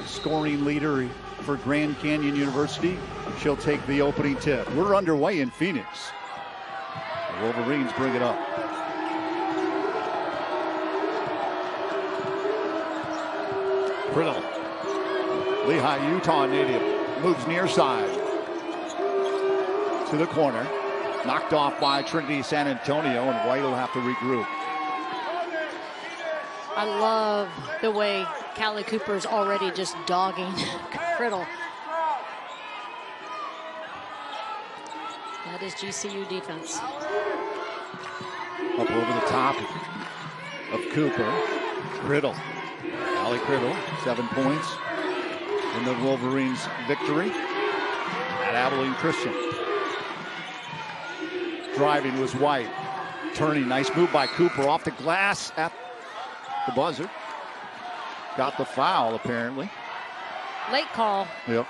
scoring leader for Grand Canyon University. She'll take the opening tip. We're underway in Phoenix. The Wolverines bring it up. Brittle. Lehigh, Utah native, moves near side to the corner. Knocked off by Trinity San Antonio, and White will have to regroup. I love the way Callie Cooper's already just dogging Brittle. That is GCU defense. Up over the top of Cooper. Brittle. Allie Brittle, 7 points in the Wolverines' victory at Abilene Christian. Driving was White. Turning, nice move by Cooper off the glass at the buzzer. Got the foul, apparently. Late call. Yep.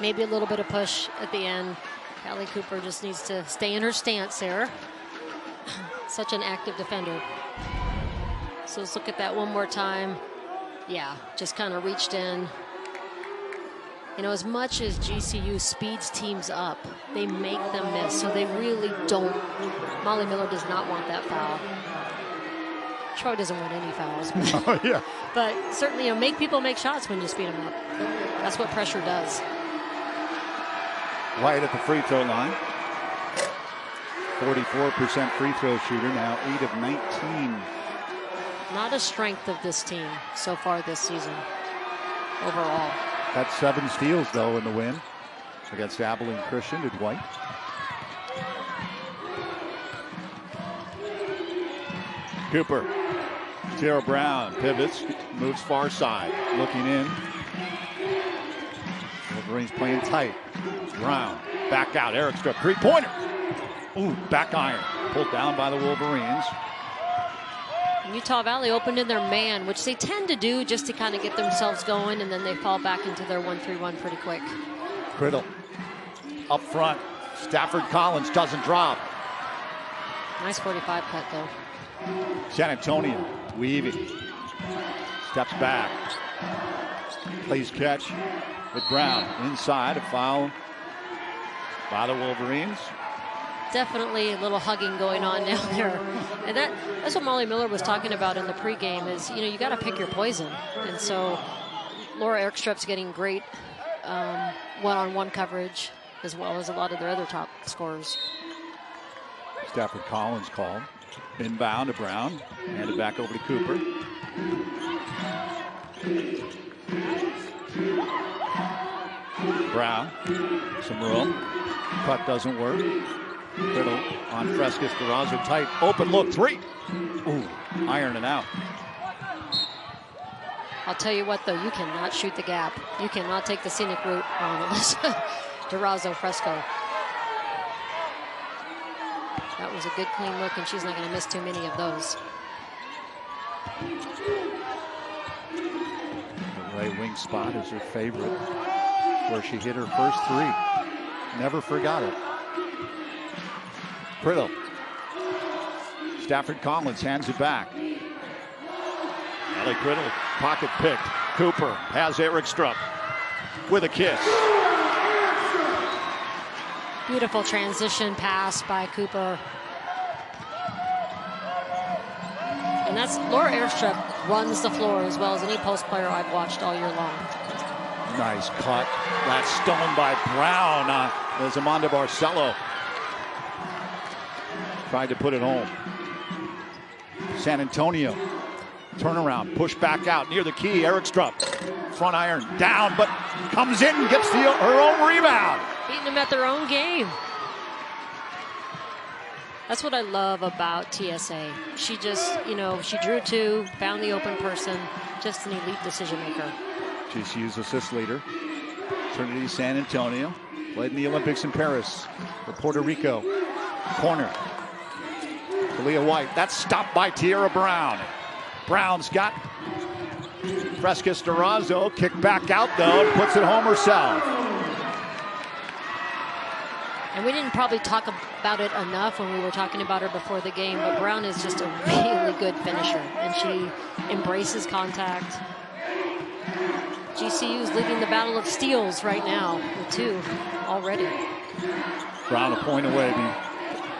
Maybe a little bit of push at the end. Callie Cooper just needs to stay in her stance there. Such an active defender. So let's look at that one more time. Yeah, just kind of reached in. You know, as much as GCU speeds teams up, they make them miss. So they really don't. Molly Miller does not want that foul. Troy doesn't want any fouls. Oh, yeah. But certainly, you know, make people make shots when you speed them up. That's what pressure does. White at the free throw line. 44% free throw shooter, now 8 of 19. Not a strength of this team so far this season, overall. Got 7 steals, though, in the win against Abilene Christian, did White. Cooper. Tara Brown pivots, moves far side, looking in. Wolverines playing tight. Brown, back out, Erikstrup, three-pointer. Ooh, back iron, pulled down by the Wolverines. Utah Valley opened in their man, which they tend to do just to kind of get themselves going, and then they fall back into their 1-3-1 pretty quick. Brittle up front. Stafford Collins doesn't drop. Nice 45 cut, though. San Antonio weaving. Steps back. Plays catch with Brown. Inside, a foul by the Wolverines. Definitely a little hugging going on down there. And that's what Molly Miller was talking about in the pregame is, you know, you got to pick your poison. And so Laura Erikstrup's getting great one-on-one coverage, as well as a lot of their other top scorers. Stafford Collins called. Inbound to Brown. Handed back over to Cooper. Brown. Some room. Cut doesn't work. Brittle on Frescas. Durazo tight. Open look. Three. Ooh. Ironing out. I'll tell you what, though. You cannot shoot the gap. You cannot take the scenic route on Alyssa Durazo Fresco. That was a good, clean look, and she's not going to miss too many of those. The right wing spot is her favorite, where she hit her first three. Never forgot it. Brittle. Stafford Collins hands it back. Allie Brittle, pocket picked. Cooper has Erikstrup with a kiss. Beautiful transition pass by Cooper. And that's Laura Erikstrup runs the floor as well as any post player I've watched all year long. Nice cut. That's stolen by Brown. There's Amanda Barcelo. Tried to put it home. San Antonio. Turnaround. Push back out near the key. Erikstrup. Front iron down, but comes in and gets her own rebound. Beating them at their own game. That's what I love about TSA. She just, you know, she drew two, found the open person, just an elite decision maker. GCU's assist leader. Trinity San Antonio. Played in the Olympics in Paris for Puerto Rico. Corner. Talia White. That's stopped by Tierra Brown. Brown's got Frescas Durazo. Kick back out, though, and puts it home herself. And we didn't probably talk about it enough when we were talking about her before the game, but Brown is just a really good finisher, and she embraces contact. GCU's leading the battle of steals right now with 2 already. Brown a point away,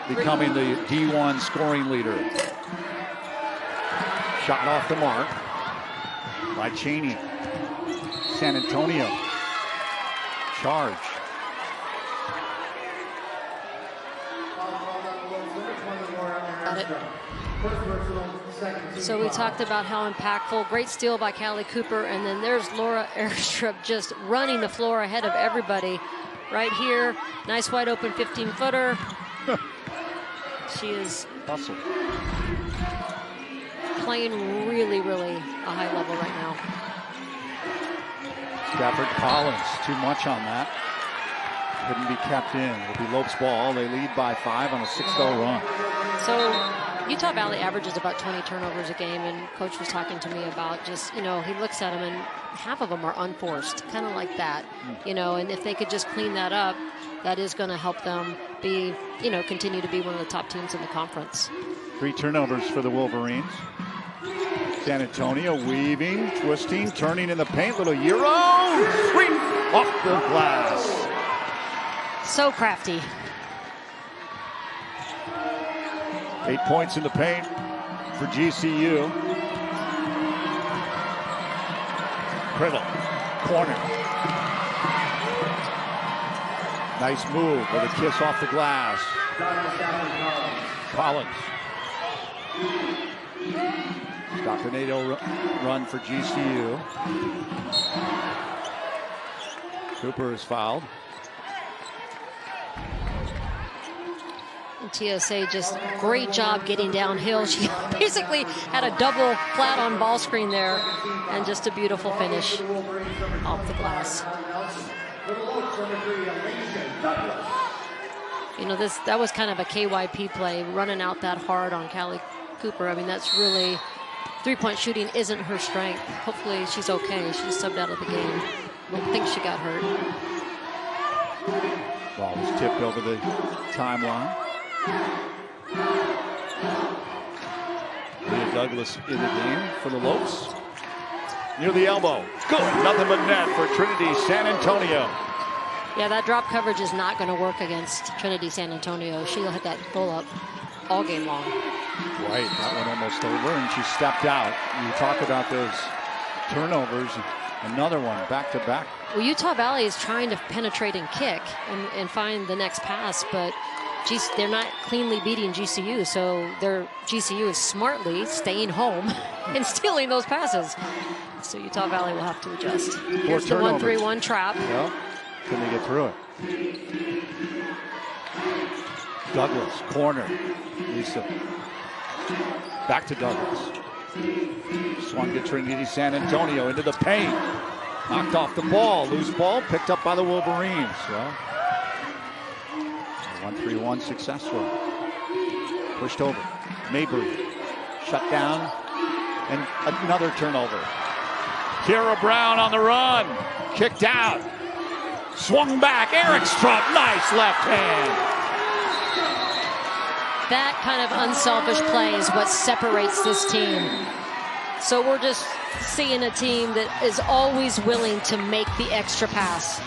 becoming the D1 scoring leader. Shot off the mark by Cheney. San Antonio. Charge. Got it. So we talked about how impactful, great steal by Callie Cooper, and then there's Laura Erikstrup just running the floor ahead of everybody. Right here, nice wide open 15-footer. She is playing really, really a high level right now. Stafford Collins, too much on that. Couldn't be kept in. It'll be Lopes ball. They lead by 5 on a 6-0 run. So Utah Valley averages about 20 turnovers a game, and Coach was talking to me about just, he looks at them and half of them are unforced, kind of like that, and if they could just clean that up, that is going to help them be, continue to be one of the top teams in the conference. 3 turnovers for the Wolverines. San Antonio weaving, twisting, turning in the paint. Little Euro sweep off the glass. So crafty. 8 points in the paint for GCU. Criddle, corner. Nice move with a kiss off the glass. Collins. Stop tornado run for GCU. Cooper is fouled. And TSA just great job getting downhill. She basically had a double flat on ball screen there, and just a beautiful finish off the glass. That was kind of a KYP play, running out that hard on Callie Cooper. I mean, that's really, three-point shooting isn't her strength. Hopefully she's okay. She's subbed out of the game. I don't think she got hurt. Ball was tipped over the timeline. Leah Douglas in the game for the Lopes. Near the elbow. Good. Nothing but net for Trinity San Antonio. Yeah, that drop coverage is not going to work against Trinity San Antonio. She'll hit that pull-up all game long. Right. That one almost over, and she stepped out. You talk about those turnovers. Another one, back-to-back. Well, Utah Valley is trying to penetrate and kick and find the next pass, but they're not cleanly beating GCU, so GCU is smartly staying home and stealing those passes. So Utah Valley will have to adjust. Here's the 1-3-1 trap. Well, can they get through it? Douglas, corner. Lisa. Back to Douglas. Swung to Trinity San Antonio into the paint. Knocked off the ball. Loose ball picked up by the Wolverines. Well, 1-3-1 successful. Pushed over. Mabry shut down. And another turnover. Kira Brown on the run. Kicked out. Swung back. Erikstrup. Nice left hand. That kind of unselfish play is what separates this team. So we're just seeing a team that is always willing to make the extra pass.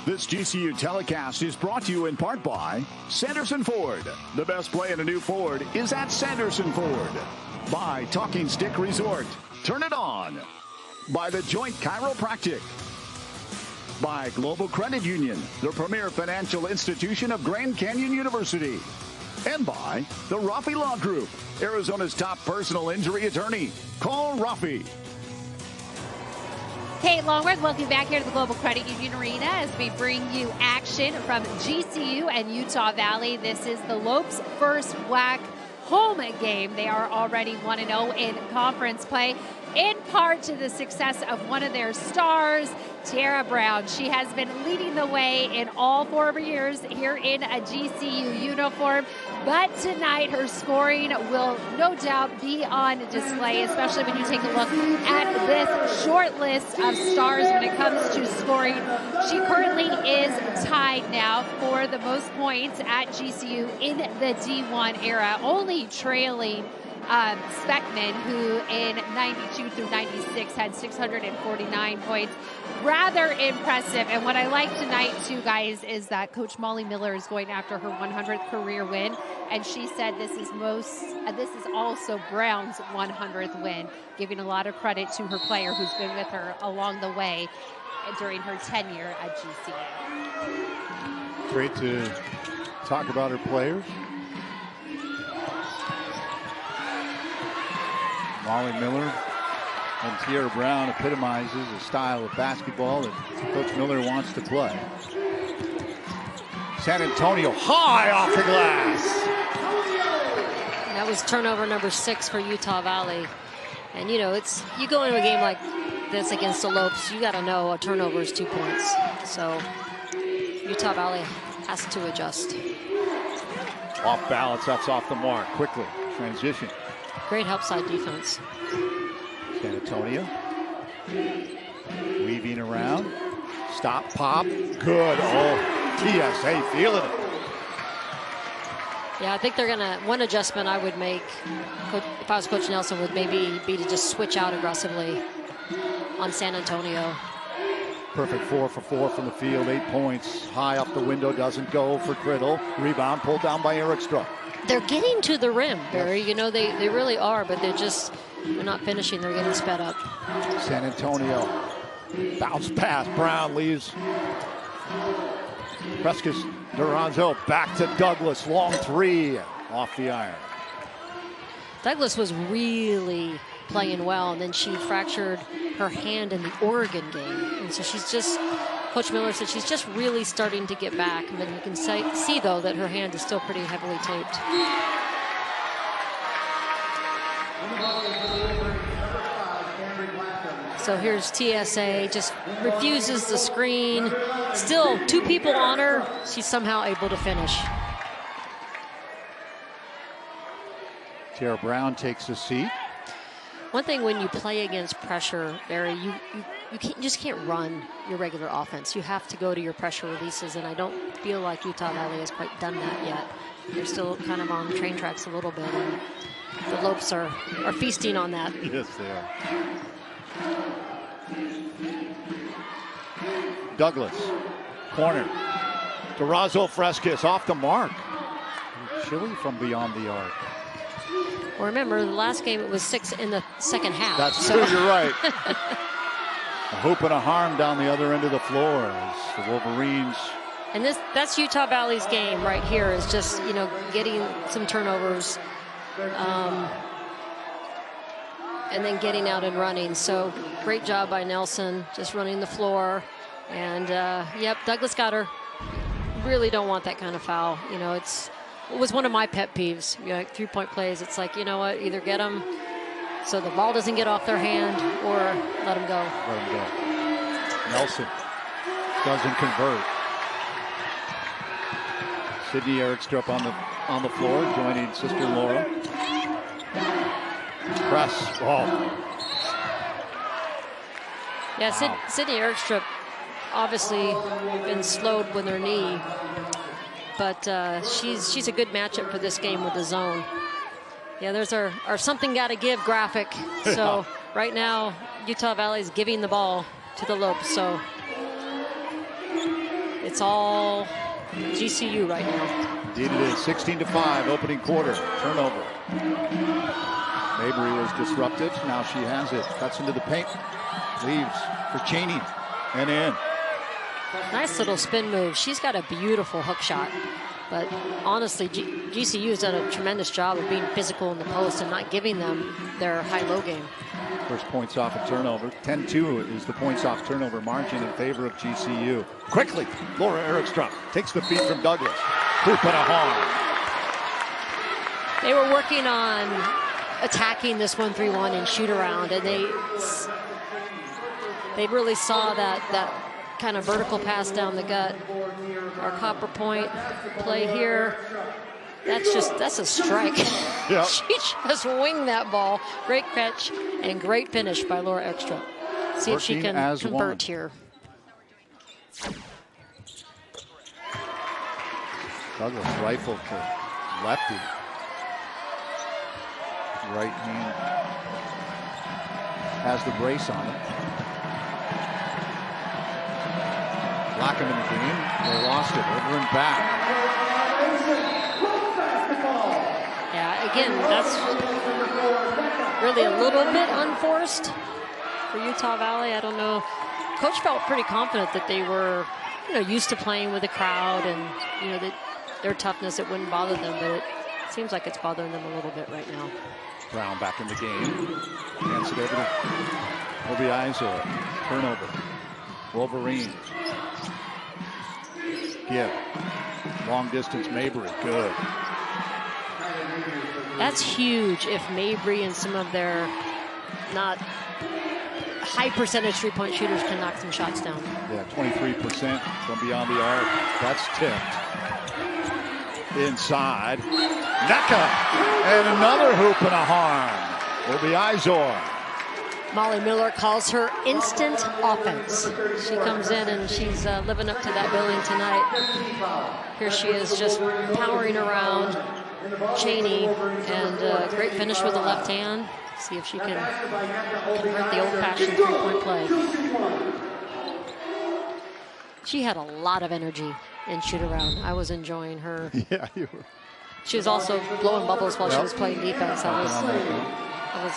This GCU telecast is brought to you in part by Sanderson Ford. The best play in a new Ford is at Sanderson Ford. By Talking Stick Resort. Turn it on. By The Joint Chiropractic. By Global Credit Union, the premier financial institution of Grand Canyon University. And by the Rafi Law Group, Arizona's top personal injury attorney. Call Rafi. Kate Longworth, welcome back here to the Global Credit Union Arena as we bring you action from GCU and Utah Valley. This is the Lopes' first WAC home game. They are already 1-0 in conference play, in part to the success of one of their stars, Tara Brown. She has been leading the way in all 4 of her years here in a GCU uniform, but tonight her scoring will no doubt be on display, especially when you take a look at this short list of stars when it comes to scoring. She currently is tied now for the most points at GCU in the D1 era, only trailing Speckman, who in 92 through 96 had 649 points. Rather impressive. And what I like tonight, too, guys, is that Coach Molly Miller is going after her 100th career win. And she said this is also Brown's 100th win, giving a lot of credit to her player who's been with her along the way during her tenure at GCU. Great to talk about her players. Molly Miller and Tierra Brown epitomizes a style of basketball that Coach Miller wants to play. San Antonio high off the glass. That was turnover number 6 for Utah Valley. And you know, you go into a game like this against the Lopes, you got to know a turnover is 2 points. So Utah Valley has to adjust. Off balance, that's off the mark. Quickly, transition. Great help side defense. San Antonio weaving around. Stop, pop, good. Oh, TSA feeling it. Yeah, I think they're gonna, one adjustment I would make, if I was Coach Nelson, would maybe be to just switch out aggressively on San Antonio. Perfect 4 for 4 from the field, 8 points. High up the window, doesn't go for Criddle. Rebound pulled down by Erikstrup. They're getting to the rim, Barry. You know, they really are, but they're not finishing. They're getting sped up. San Antonio, bounce pass. Brown leaves. Prescott Duranzo back to Douglas. Long 3 off the iron. Douglas was really playing well, and then she fractured her hand in the Oregon game. And so Coach Miller said she's just really starting to get back. And then you can see, though, that her hand is still pretty heavily taped. So here's TSA, just refuses the screen. Still 2 people on her. She's somehow able to finish. Tara Brown takes a seat. One thing when you play against pressure, Barry, you just can't run your regular offense. You have to go to your pressure releases, and I don't feel like Utah Valley has quite done that yet. They're still kind of on train tracks a little bit, and the Lopes are feasting on that. Yes, they are. Douglas, corner. Durazo Frescas off the mark. Chilly from beyond the arc. Well, remember, the last game it was 6 in the second half. That's true, you're right. A hoop and a harm down the other end of the floor as the Wolverines. And that's Utah Valley's game right here, is just, you know, getting some turnovers and then getting out and running. So great job by Nelson, just running the floor. And, yep, Douglas got her. Really don't want that kind of foul. You know, it was one of my pet peeves. You know, like 3-point plays, it's like, you know what, either get them so the ball doesn't get off their hand or let them go. Let them go. Nelson doesn't convert. Sydney Erikstrup on the floor, joining sister Laura. Press. Oh. Yeah, wow. Sydney Erikstrup obviously been slowed with her knee, but she's a good matchup for this game with the zone. Yeah, there's our something got to give graphic. So right now, Utah Valley is giving the ball to the Lopes. So it's all GCU right now. Indeed it is. 16-5, opening quarter. Turnover. Mabry was disrupted. Now she has it. Cuts into the paint. Leaves for Cheney. And in. Nice little spin move. She's got a beautiful hook shot. But honestly, GCU has done a tremendous job of being physical in the post and not giving them their high-low game. First points off a turnover. 10-2 is the points off turnover margin in favor of GCU. Quickly, Laura Erikstrup takes the feed from Douglas. Hoop and a horn. They were working on attacking this 1-3-1 and shoot around, and they really saw that kind of vertical pass down the gut. Our Copper Point play here. That's a strike. Yep. She just winged that ball. Great catch and great finish by Laura Erikstrup. See if she can convert here. Douglas rifle to lefty. Right hand has the brace on it. Lock him in the game. They lost it. Over and back. Yeah, again, that's really a little bit unforced for Utah Valley. I don't know. Coach felt pretty confident that they were, used to playing with the crowd and, that their toughness, it wouldn't bother them, but it seems like it's bothering them a little bit right now. Brown back in the game. Hands it over to Obi Izor. Turnover. Wolverine. Give. Long distance Mabry. Good. That's huge if Mabry and some of their not high percentage three-point shooters can knock some shots down. Yeah, 23% from beyond the arc. That's tipped. Inside. Neka. And another hoop and a harm. Obi Izor. Molly Miller calls her instant offense. She comes in and she's living up to that billing tonight. Here she is just powering around Cheney, and great finish with the left hand. See if she can convert the old-fashioned three-point play. She had a lot of energy in shoot-around. I was enjoying her. Yeah, you were. She was also blowing bubbles while she was playing defense. I was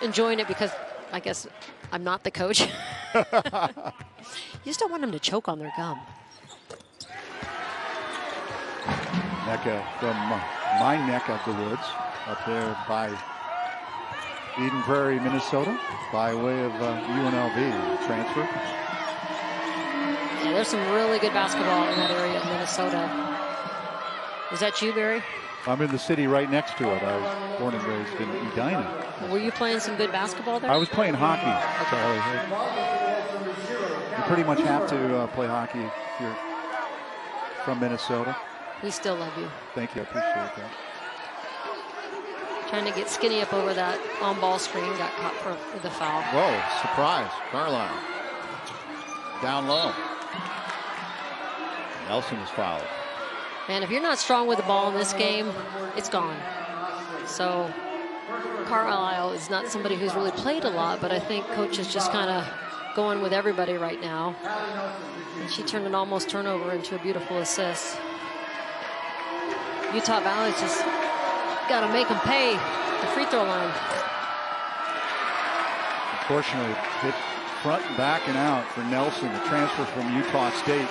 enjoying it because I guess I'm not the coach. You just don't want them to choke on their gum. Neka from my neck of the woods, up there by Eden Prairie, Minnesota, by way of UNLV transfer. Yeah, there's some really good basketball in that area of Minnesota. Was that you, Barry? I'm in the city right next to it. I was born and raised in Edina. Were you playing some good basketball there? I was playing hockey. Okay. You pretty much have to play hockey if you're from Minnesota. We still love you. Thank you. I appreciate that. Trying to get skinny up over that on-ball screen. Got caught with a foul. Whoa, surprise. Carlisle. Down low. Nelson is fouled. Man, if you're not strong with the ball in this game, it's gone. So Carlisle is not somebody who's really played a lot, but I think coach is just kind of going with everybody right now. And she turned an almost turnover into a beautiful assist. Utah Valley's just got to make them pay the free throw line. Unfortunately, hit front and back and out for Nelson, the transfer from Utah State.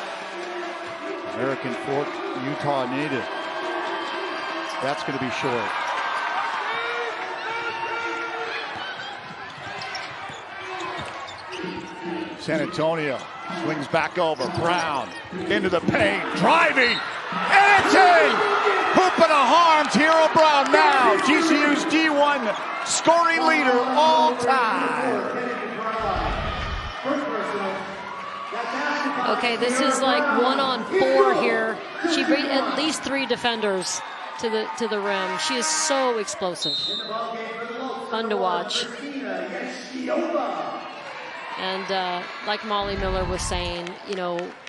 American Fork, Utah native. That's going to be short. San Antonio swings back over. Brown into the paint, driving, and it's in! Hoop and a harm, Tierra Brown now. GCU's D1 scoring leader all time. Okay, this is like 1-on-4 here. She beat at least 3 defenders to the rim. She is so explosive. Fun to watch. And like Molly Miller was saying,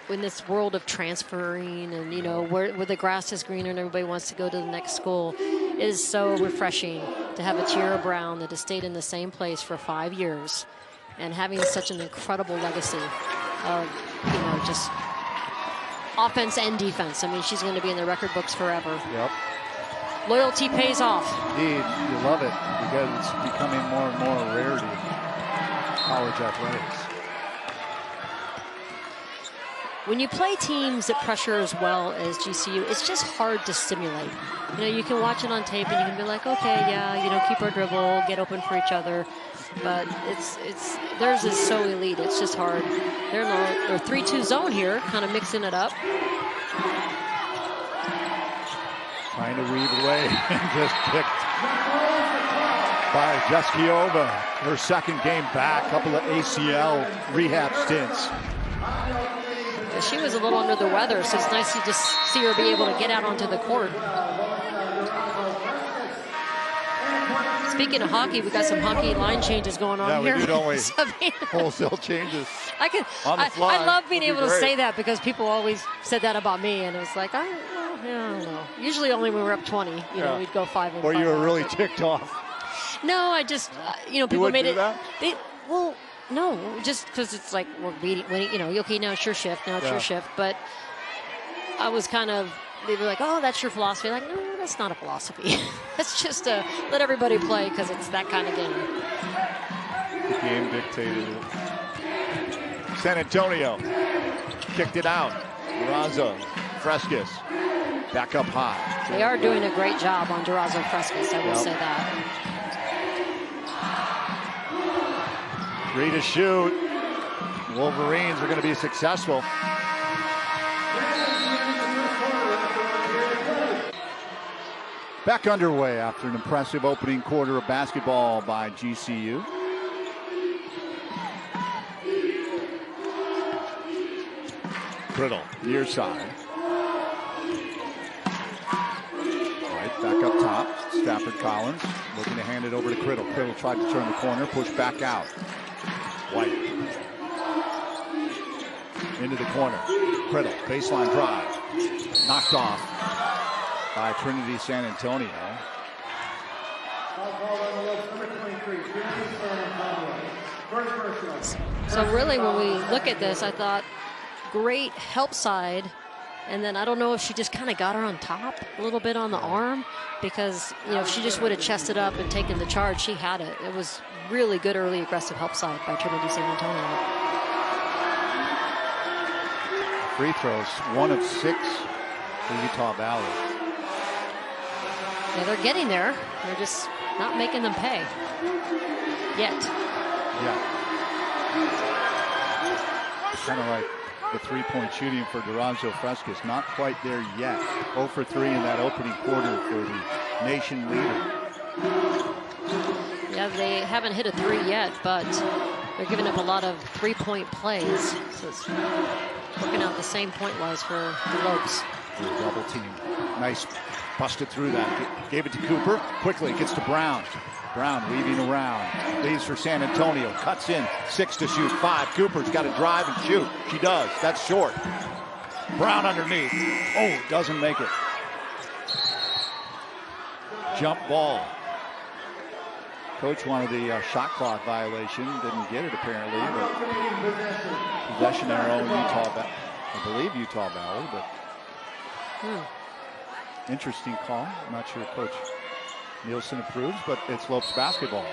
in this world of transferring and, where the grass is greener and everybody wants to go to the next school, it is so refreshing to have a Tierra Brown that has stayed in the same place for 5 years and having such an incredible legacy of, just offense and defense. I mean, she's going to be in the record books forever. Yep. loyalty pays off. Indeed, you love it because it's becoming more and more a rarity in college athletics. When you play teams that pressure as well as GCU, it's just hard to simulate. You know, you can watch it on tape and you can be like, okay, yeah, you know, keep our dribble, get open for each other. But theirs is so elite. It's just hard. They're in their 3-2 zone here, kind of mixing it up. Trying to weave away and just kicked by Jeskiova. Her second game back, couple of ACL rehab stints. She was a little under the weather, so it's nice to just see her be able to get out onto the court. Speaking of hockey, we got some hockey line changes going on here. Yeah, we do, don't we? So, Wholesale changes. I love being able to say that because people always said that about me, and it was like, I don't know. Usually only when we were up 20, you know, we'd go 5 and 5. Or you were really ticked off. No, I just, you know, people made it. That? Well, no, just because it's like we're winning, you know, okay, now it's your shift, your shift. But I was kind of, they were like, oh, that's your philosophy. Like, no, that's not a philosophy. That's just let everybody play because it's that kind of game. The game dictated it. San Antonio kicked it out. Durazo, Frescas, back up high. They are doing a great job on Durazo Frescas, I will say that. 3 to shoot. Wolverines are going to be successful. Back underway after an impressive opening quarter of basketball by GCU. Criddle, near side. Right, back up top. Stafford Collins looking to hand it over to Criddle. Criddle tried to turn the corner, push back out. White. Into the corner. Criddle, baseline drive. Knocked off by Trinity San Antonio. So really when we look at this, I thought great help side. And then I don't know if she just kind of got her on top a little bit on the arm because, you know, if she just would have chested up and taken the charge, she had it. It was really good early aggressive help side by Trinity San Antonio. Free throws, 1 of 6 for Utah Valley. Yeah, they're getting there. They're just not making them pay yet. Yeah. Kind of like the three-point shooting for Durazo Frescas. Not quite there yet. 0 for 3 in that opening quarter for the nation leader. Yeah, they haven't hit a 3 yet, but they're giving up a lot of three-point plays. So it's working out the same point-wise for the Lopes. Double team. Nice. Busted through that. Gave it to Cooper. Quickly gets to Brown. Brown weaving around. Leaves for San Antonio. Cuts in. 6 to shoot. 5. Cooper's got to drive and shoot. She does. That's short. Brown underneath. Oh, doesn't make it. Jump ball. Coach wanted the shot clock violation. Didn't get it apparently. But possession arrow in Utah. I believe Utah Valley, but interesting call. I'm not sure Coach Nielsen approves, but it's Lopes basketball.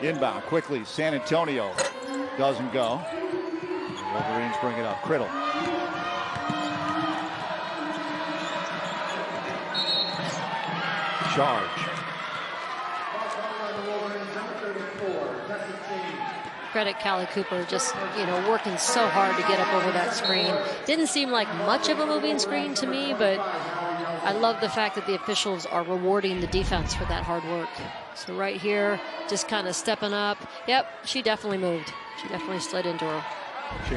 Inbound quickly. San Antonio doesn't go. The Wolverines bring it up. Criddle. Charge. Credit Callie Cooper, just, you know, working so hard to get up over that screen. Didn't seem like much of a moving screen to me, but I love the fact that the officials are rewarding the defense for that hard work. So right here, just kind of stepping up. Yep, she definitely moved. She definitely slid into her.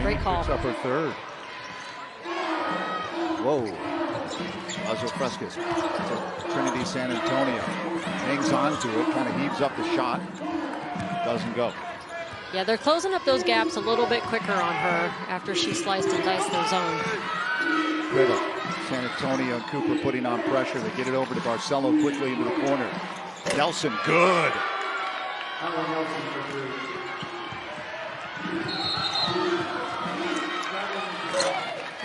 Great call. Picks up her third. Whoa. Durazo Frescas to Trinity San Antonio. Hangs on to it, kind of heaves up the shot. Doesn't go. Yeah, they're closing up those gaps a little bit quicker on her after she sliced and diced their zone. Criddle. San Antonio and Cooper putting on pressure. They get it over to Barcelo quickly into the corner. Nelson, good.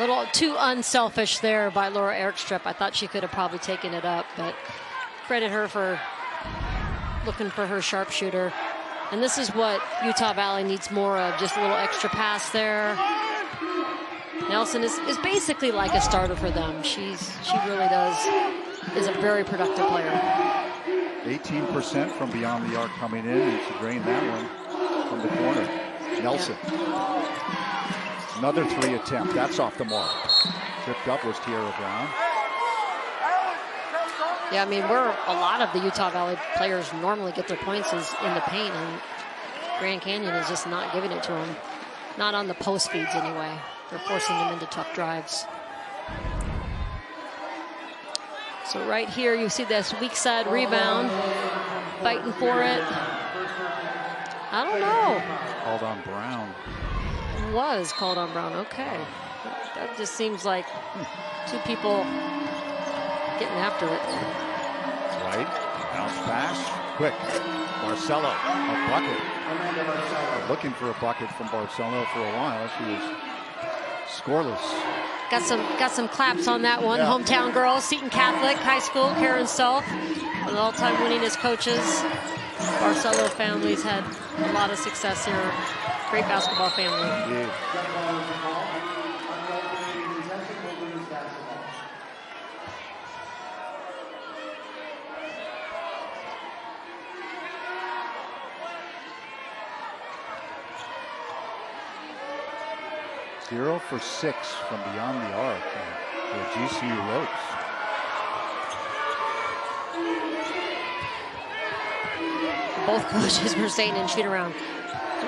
little too unselfish there by Laura Erikstrup. I thought she could have probably taken it up, but credit her for looking for her sharpshooter. And this is what Utah Valley needs more of, just a little extra pass there. Nelson is basically like a starter for them. She really is a very productive player. 18% from beyond the arc coming in, and she drained that one from the corner. Nelson. Yeah. Another 3 attempt. That's off the mark. Tripped up was Tierra Brown. Yeah, I mean, where a lot of the Utah Valley players normally get their points is in the paint, and Grand Canyon is just not giving it to them. Not on the post feeds anyway. They're forcing them into tough drives. So right here, you see this weak side rebound, fighting for it. I don't know. Called on Brown. It was called on Brown. Okay. That just seems like 2 people getting after it. Right. Bounce pass. Quick. Barcelo. A bucket. We're looking for a bucket from Barcelo for a while. She was scoreless. Got some claps on that one. Yeah. Hometown girl, Seton Catholic High School, Karen Self, one of the all-time winningest coaches. Barcelo family's had a lot of success here. Great basketball family. Indeed. 0 for 6 from beyond the arc for GCU Lopes. Both coaches were saying in shoot around,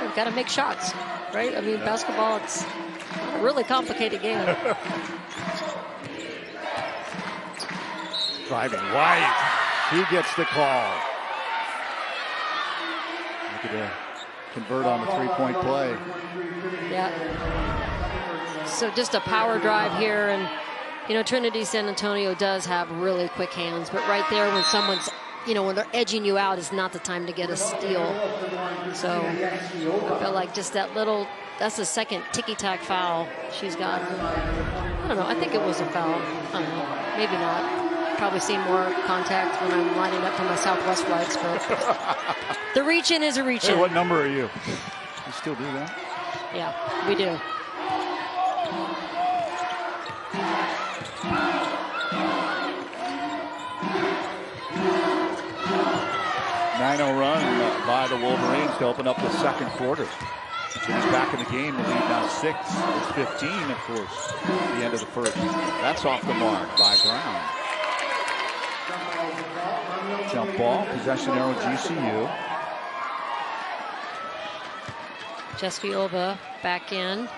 you've got to make shots, right? I mean, basketball, it's a really complicated game. Driving White. He gets the call. Look at her convert on the 3-point play. Yeah. So just a power drive here, and you know, Trinity San Antonio does have really quick hands, but right there when someone's, you know, when they're edging you out is not the time to get a steal. So I feel like just that little, that's the second ticky-tack foul she's got. I don't know, I think it was a foul. I don't know, maybe not. Probably seen more contact when I'm lining up for my Southwest flights, but the reach-in is a reach-in. Hey, what number are you? You still do that? Yeah, we do. Nine-0 run by the Wolverines to open up the second quarter. He's back in the game, the lead now 6. It's 15, of course, at the end of the first. That's off the mark by Brown. Jump ball, possession arrow GCU. Jeskiova back in.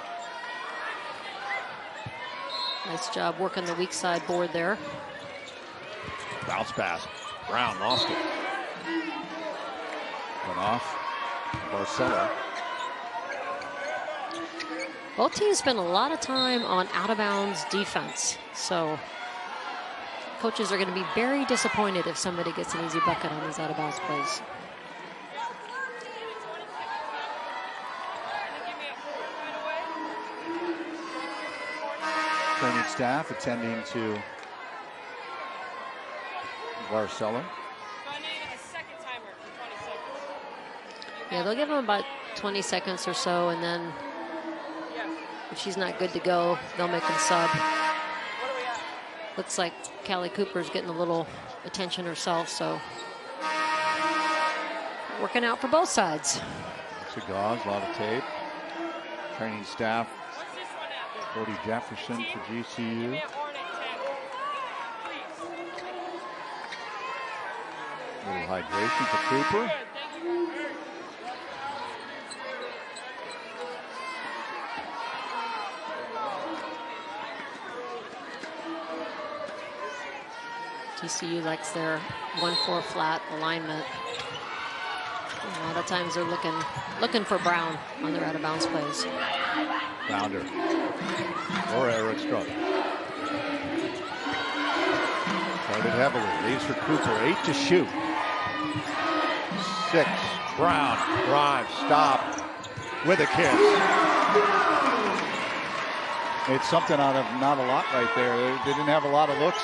Nice job working the weak side board there. Bounce pass. Brown lost it. Went off. Barcelo. Both teams spend a lot of time on out-of-bounds defense. So coaches are going to be very disappointed if somebody gets an easy bucket on these out-of-bounds plays. Training staff attending to Barcelo. Yeah, they'll give him about 20 seconds or so, and then if she's not good to go, they'll make him sub. Looks like Callie Cooper's getting a little attention herself, so working out for both sides. Lots of gauze, a lot of tape. Training staff, Cody Jefferson for GCU. A little hydration for Cooper. GCU likes their 1-4 flat alignment. A lot of times they're looking for Brown on their out-of-bounds plays. Bounder or Erikstrup. Started heavily. Leaves for Cooper. 8 to shoot. 6. Brown drive, stop with a kiss. Made something out of not a lot right there. They didn't have a lot of looks.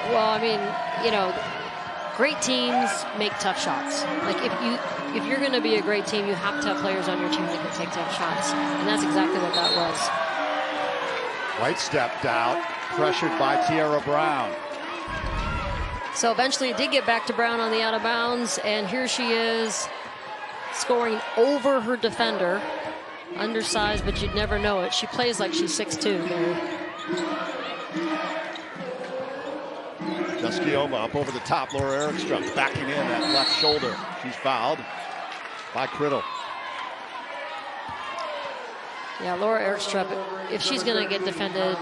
Well, I mean, you know, great teams make tough shots. Like if you're going to be a great team, you have to have players on your team that can take tough shots, and that's exactly what that was. White stepped out, pressured by Tierra Brown. So eventually it did get back to Brown on the out of bounds, and here she is scoring over her defender. Undersized, but you'd never know it. She plays like she's 6'2", Barry. Juskiova up over the top. Laura Erikstrup backing in that left shoulder. She's fouled by Criddle. Yeah, Laura Erikstrup, if she's going to get defended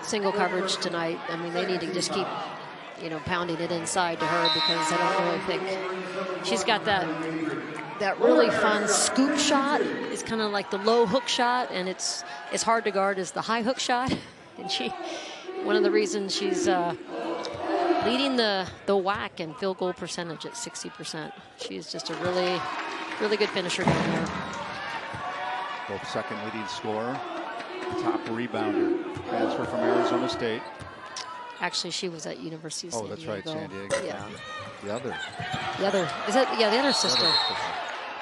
single coverage tonight, I mean, they need to just keep, you know, pounding it inside to her, because I don't really think she's got that really fun scoop shot. It's kind of like the low hook shot, and it's hard to guard as the high hook shot. And one of the reasons she's leading the WAC and field goal percentage at 60%. She's just a really, really good finisher down there. Both second leading scorer, top rebounder, transfer from Arizona State. Actually, she was at University of San Diego. Oh, that's right, San Diego. Yeah. The other The other sister.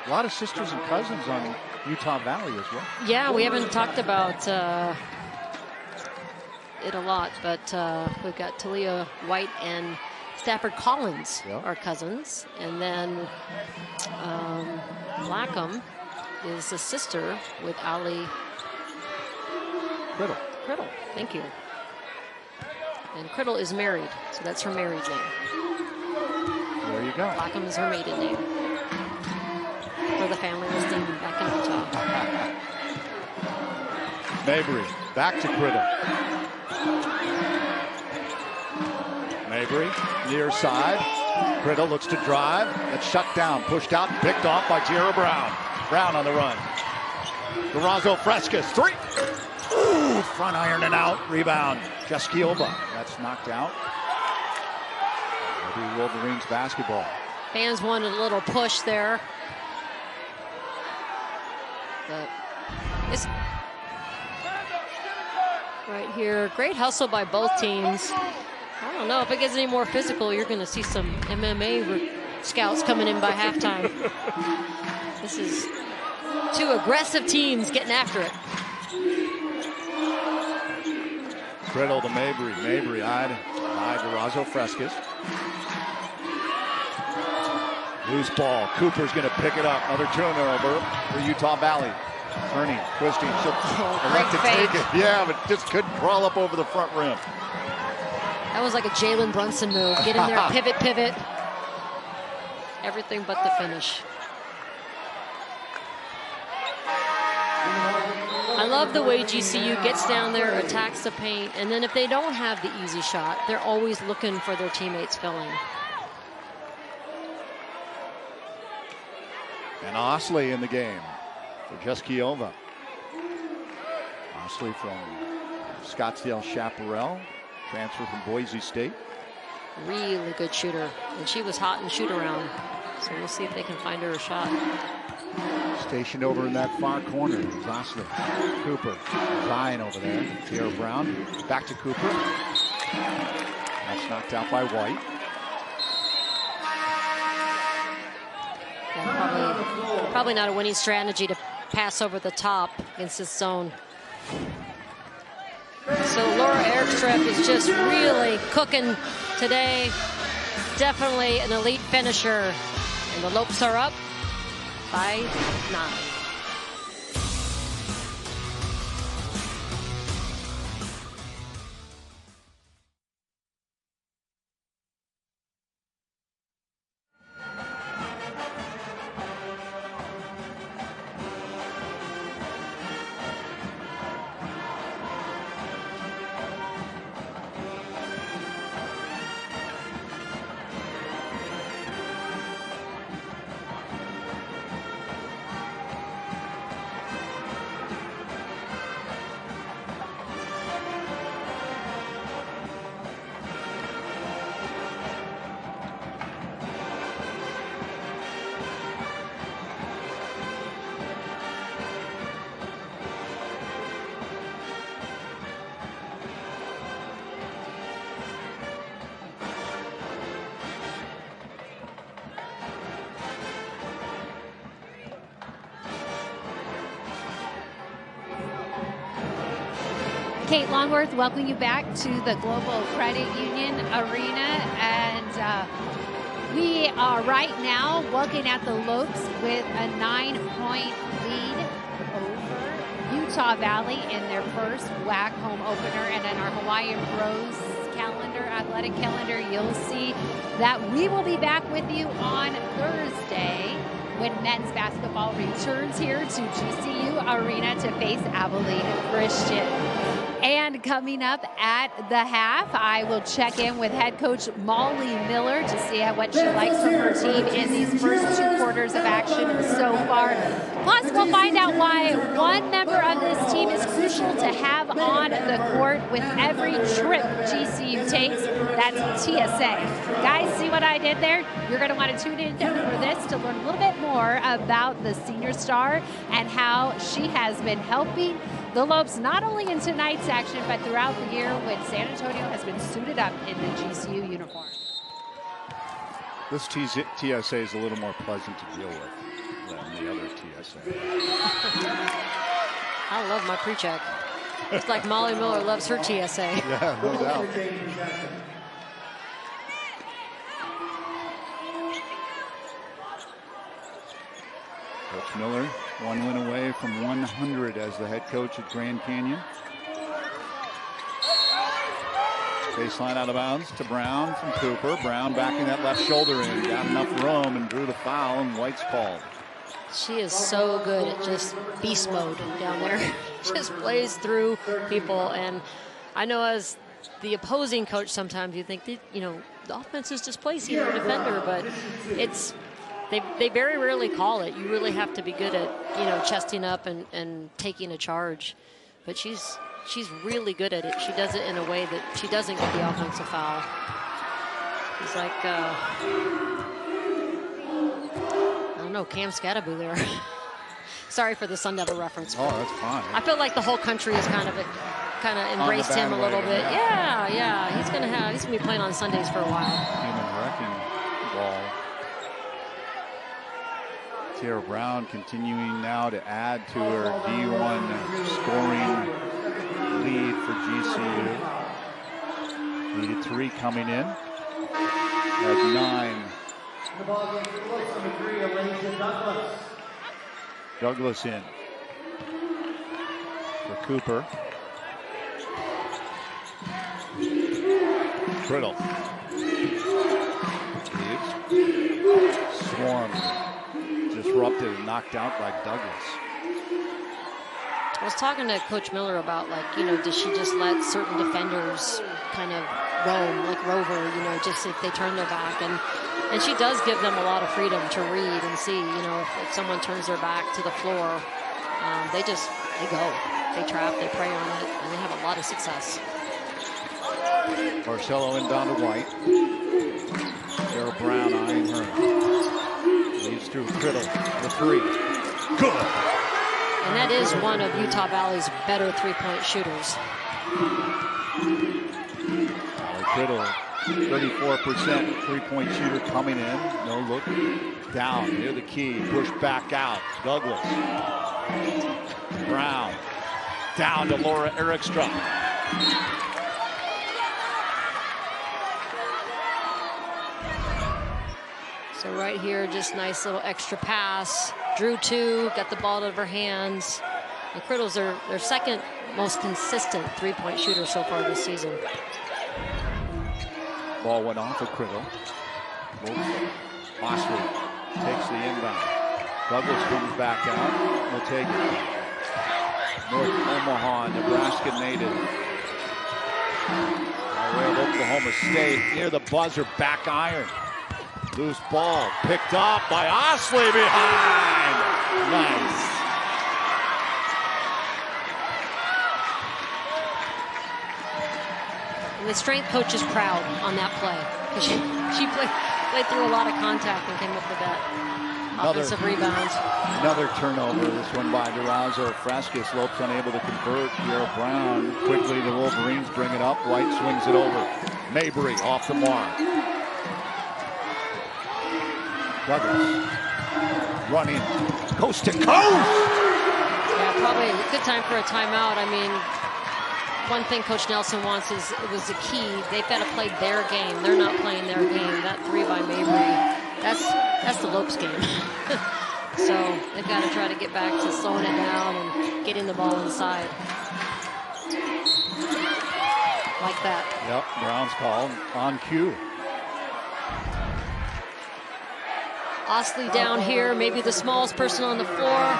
A lot of sisters and cousins on Utah Valley as well. Yeah, we haven't talked about it a lot, but we've got Talia White and Stafford Collins are cousins, and then Blackham is a sister with Ali Criddle. Thank you. And Criddle is married, so that's her married name. There you go. Blackham is her maiden name. For the family listing back in Utah. Mabry back to Criddle. Mabry near side. Criddle looks to drive. That's shut down, pushed out, and picked off by Tierra Brown. Brown on the run. Durazo Frescas, three. Ooh, front iron and out. Rebound. Juskiova. That's knocked out. Maybe Wolverines basketball. Fans wanted a little push there. But it's right here. Great hustle by both teams. I don't know if it gets any more physical. You're going to see some MMA scouts coming in by halftime. This is two aggressive teams getting after it. Criddle to Mabry. Mabry eyed Durazo Frescas. Loose ball. Cooper's going to pick it up. Another turnover for Utah Valley. Turning, twisting. She'll elect to take it. Yeah, but just couldn't crawl up over the front rim. That was like a Jalen Brunson move. Get in there, pivot. Everything but the finish. I love the way GCU gets down there, attacks the paint, and then if they don't have the easy shot, they're always looking for their teammates filling. And Osley in the game for Juskiova. Osley from Scottsdale Chaparral, transfer from Boise State. Really good shooter, and she was hot in shoot around. So we'll see if they can find her a shot. Stationed over in that far corner is Osley. Cooper, Zion over there. Tierra Brown, back to Cooper. That's knocked out by White. Yeah, probably not a winning strategy to pass over the top against this zone. So Laura Erikstrup is just really cooking today. Definitely an elite finisher. And the Lopes are up by 9. Kate Longworth, welcome you back to the Global Credit Union Arena. And we are right now looking at the Lopes with a 9-point lead over Utah Valley in their first WAC home opener. And in our Hawaiian Bros athletic calendar, you'll see that we will be back with you on Thursday when men's basketball returns here to GCU Arena to face Abilene Christian. And coming up at the half, I will check in with head coach Molly Miller to see what she likes from her team in these first 2 quarters of action so far. Plus, we'll find out why one member of this team is crucial to have on the court with every trip GCU takes. That's TSA. Guys, see what I did there? You're going to want to tune in for this to learn a little bit more about the senior star and how she has been helping the Lopes not only in tonight's action, but throughout the year when San Antonio has been suited up in the GCU uniform. This TSA is a little more pleasant to deal with than the other TSA. I love my pre-check. It's like Molly Miller loves her TSA. Yeah, no doubt. Coach Miller, 1 win away from 100 as the head coach at Grand Canyon. Baseline out of bounds to Brown from Cooper. Brown backing that left shoulder in. Got enough room and drew the foul, and White's called. She is so good at just beast mode down there. Just plays through people. And I know as the opposing coach, sometimes you think that, the offense is displacing their defender, but it's they very rarely call it. You really have to be good at, chesting up and taking a charge. But she's really good at it. She does it in a way that she doesn't get the offensive foul. It's like, I don't know, Cam Scattaboo there. Sorry for the Sun Devil reference. Oh, that's fine. I feel like the whole country has kind of embraced him a little bit. Yeah. He's gonna be playing on Sundays for a while. Human wrecking ball. Tara Brown continuing now to add to her D1 scoring lead for GCU. Needed 3 coming in. Had 9. Douglas in for Cooper. Criddle. Swarmed. Disrupted and knocked out by Douglas. I was talking to Coach Miller about, does she just let certain defenders kind of roam, like Rover, just if they turn their back. And she does give them a lot of freedom to read and see, if someone turns their back to the floor, they go. They trap, they prey on it, and they have a lot of success. Marcello in down to White. Sarah Brown eyeing her. Leads through Criddle, the 3. Good. And that is one of Utah Valley's better three-point shooters. Criddle, 34% three-point shooter coming in. No look. Down near the key. Push back out. Douglas. Brown. Down to Laura Erikstrup. So right here, just nice little extra pass. Drew 2, got the ball out of her hands. And Criddle's their second most consistent three-point shooter so far this season. Ball went off of Criddle. Mosley takes the inbound. Douglas comes back out. We'll take it. North Omaha, Nebraska native. By way of Oklahoma State, near the buzzer, back iron. Loose ball, picked up by Osley behind. Nice. And the strength coach is proud on that play. She played through a lot of contact and came up with that offensive rebound. Another turnover, this one by Durazo Frascus. Lopes unable to convert. Tara Brown, quickly the Wolverines bring it up. White swings it over. Mabry off the mark. Douglas running coast to coast. Yeah, probably a good time for a timeout. I mean, one thing Coach Nelson wants is, it was the key, they've got to play their game. They're not playing their game. That 3 by Mabry, that's the Lopes game. So they've got to try to get back to slowing it down and getting the ball inside. Like that. Yep, Brown's call on cue. Osley down here, maybe the smallest person on the floor,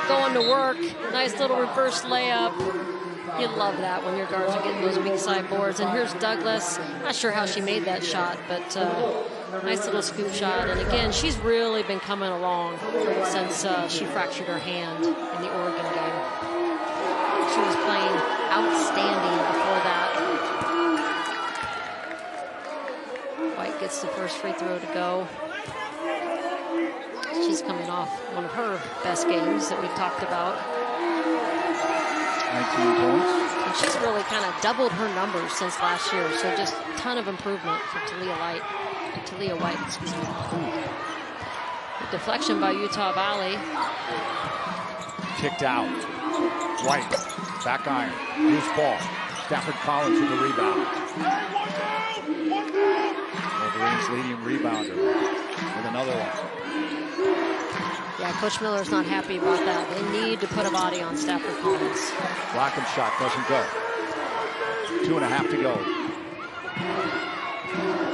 going to work. Nice little reverse layup. You love that when your guards are getting those weak side boards. And here's Douglas. Not sure how she made that shot, but nice little scoop shot. And again, she's really been coming along since she fractured her hand in the Oregon game. She was playing outstanding before that. White gets the first free throw to go. She's coming off one of her best games that we've talked about. 19 points. And she's really kind of doubled her numbers since last year. So just a ton of improvement for Talia White. Excuse me. The deflection by Utah Valley. Kicked out. White, back iron, loose ball. Stafford Collins with the rebound. Wolverines leading rebounder with another one. Yeah, Coach Miller's not happy about that. They need to put a body on Stafford Collins. Blackham's shot doesn't go. 2.5 to go.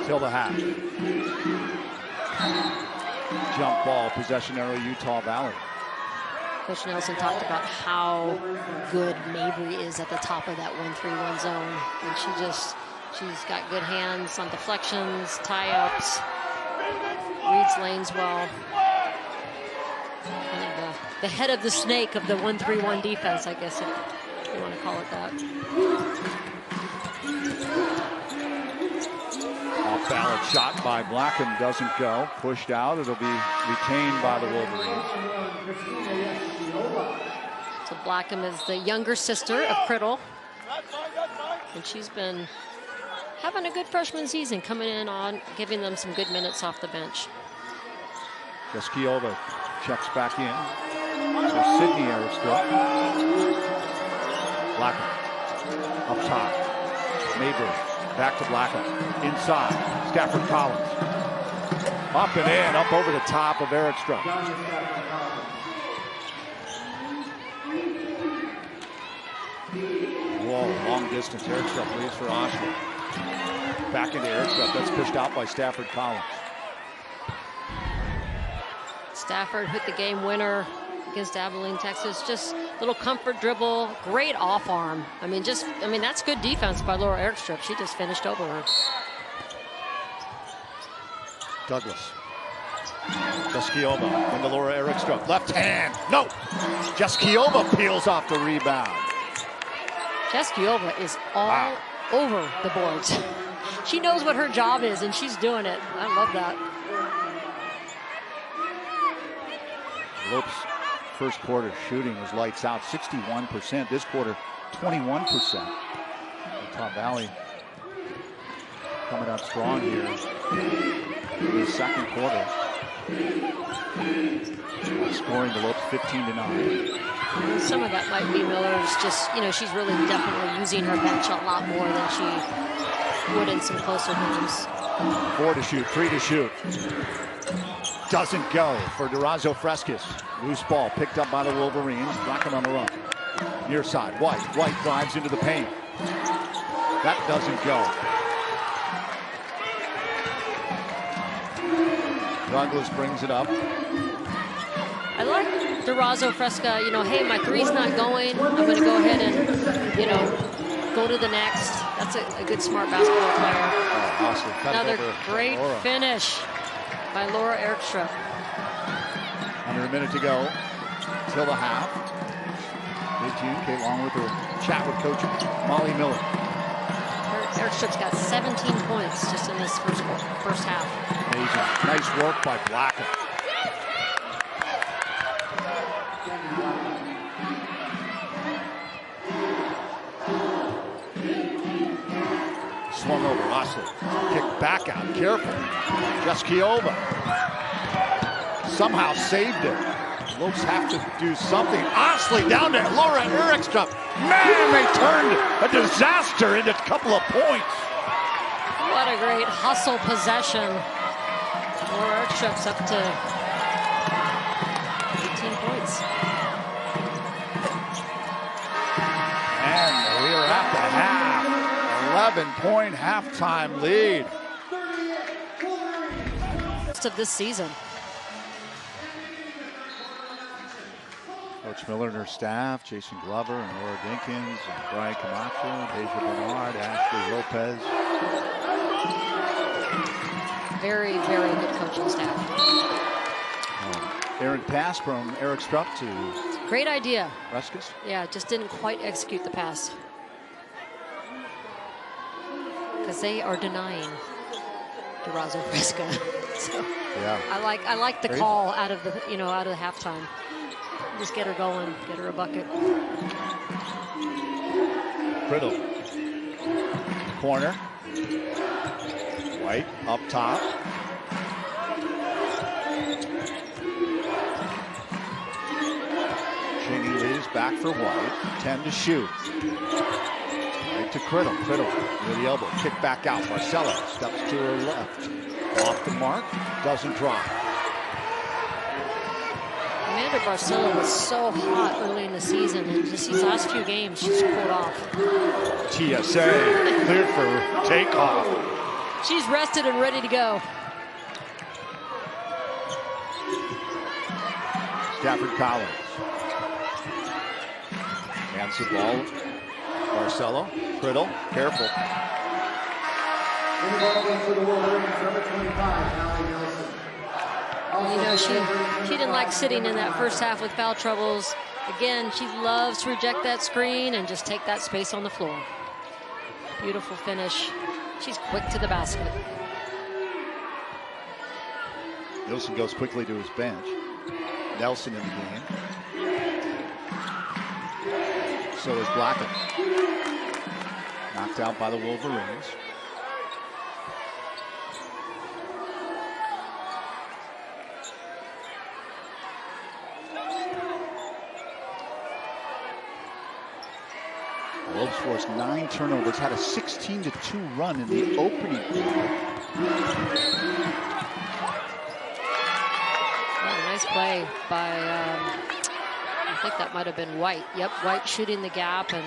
Till the half. Jump ball, possession area, Utah Valley. Coach Nelson talked about how good Mabry is at the top of that 1-3-1 zone. And she's got good hands on deflections, tie-ups, reads lanes well. Kind of the head of the snake of the 1-3-1 defense, I guess, if you want to call it that. Off-balance shot by Blackham doesn't go. Pushed out. It'll be retained by the Wolverines. So Blackham is the younger sister of Criddle. And she's been having a good freshman season, coming in on, giving them some good minutes off the bench. Jaskiova checks back in. So Sydney Erikstrup. Blackham up top. Mabry back to Blackham. Inside. Stafford Collins. Up and in. Up over the top of Erikstrup. Whoa, long distance. Erikstrup leads for Osler. Back into Erikstrup. That's pushed out by Stafford Collins. Stafford hit the game winner against Abilene, Texas. Just a little comfort dribble, great off arm. I mean, that's good defense by Laura Erikstrup. She just finished over her. Douglas. Jaskiova into Laura Erikstrup. Left hand. No. Jaskiova peels off the rebound. Jaskiova is all over the boards. She knows what her job is, and she's doing it. I love that. Lopes' first quarter shooting was lights out, 61%. This quarter, 21%. Utah Valley coming out strong here in the second quarter. Scoring the Lopes 15-9. Some of that might be Miller's just, she's really definitely using her bench a lot more than she would in some closer games. 4 to shoot, 3 to shoot. Doesn't go for Durazo Frescas. Loose ball picked up by the Wolverines. Blackham on the run. Near side. White drives into the paint. That doesn't go. Douglas brings it up. I like Durazo Fresca. Hey, my three's not going. I'm going to go ahead and, go to the next. That's a good, smart basketball player. Oh, awesome. Another great finish by Laura Erikstrup. Under a minute to go till the half. Stay tuned. Kate Long with her chat with Coach Molly Miller. Erikstrup's got 17 points just in this first half. Amazing. Nice work by Blackham. Swung over Osler. Kick back out. Careful. Jaskiova somehow saved it. Lopes have to do something. Osley down to Laura Erikstrup. Man, they turned a disaster into a couple of points. What a great hustle possession. Laura Erikstrup's up to 18 points. And we're at the half. 11-point halftime lead. Of this season. Coach Miller and her staff, Jason Glover and Laura Dinkins, and Brian Camacho, Deja Bernard, Ashley Lopez. Very, very good coaching staff. Aaron pass from Erikstrup to Great idea. Ruskus. Yeah, just didn't quite execute the pass. Because they are denying DeRozzo Fresca. So yeah. I like the call out of the out of the halftime. Just get her going, get her a bucket. Criddle. Corner. White up top. Chingy leaves back for White. 10 to shoot. Right to Criddle. Criddle near the elbow. Kick back out. Marcelo steps to her left. Off the mark. Doesn't drop. Amanda Barcelo was so hot early in the season, and just these last few games, she's pulled off. TSA cleared for takeoff. She's rested and ready to go. Stafford Collins. Hands the ball. Barcelo. Criddle. Careful. She didn't like sitting in that first half with foul troubles. Again, she loves to reject that screen and just take that space on the floor. Beautiful finish. She's quick to the basket. Nielsen goes quickly to his bench. Nelson in the game. So is Blackett. Knocked out by the Wolverines. Lopes forced 9 turnovers, had a 16-2 run in the opening quarter. Oh, nice play by, I think that might have been White. Yep, White shooting the gap and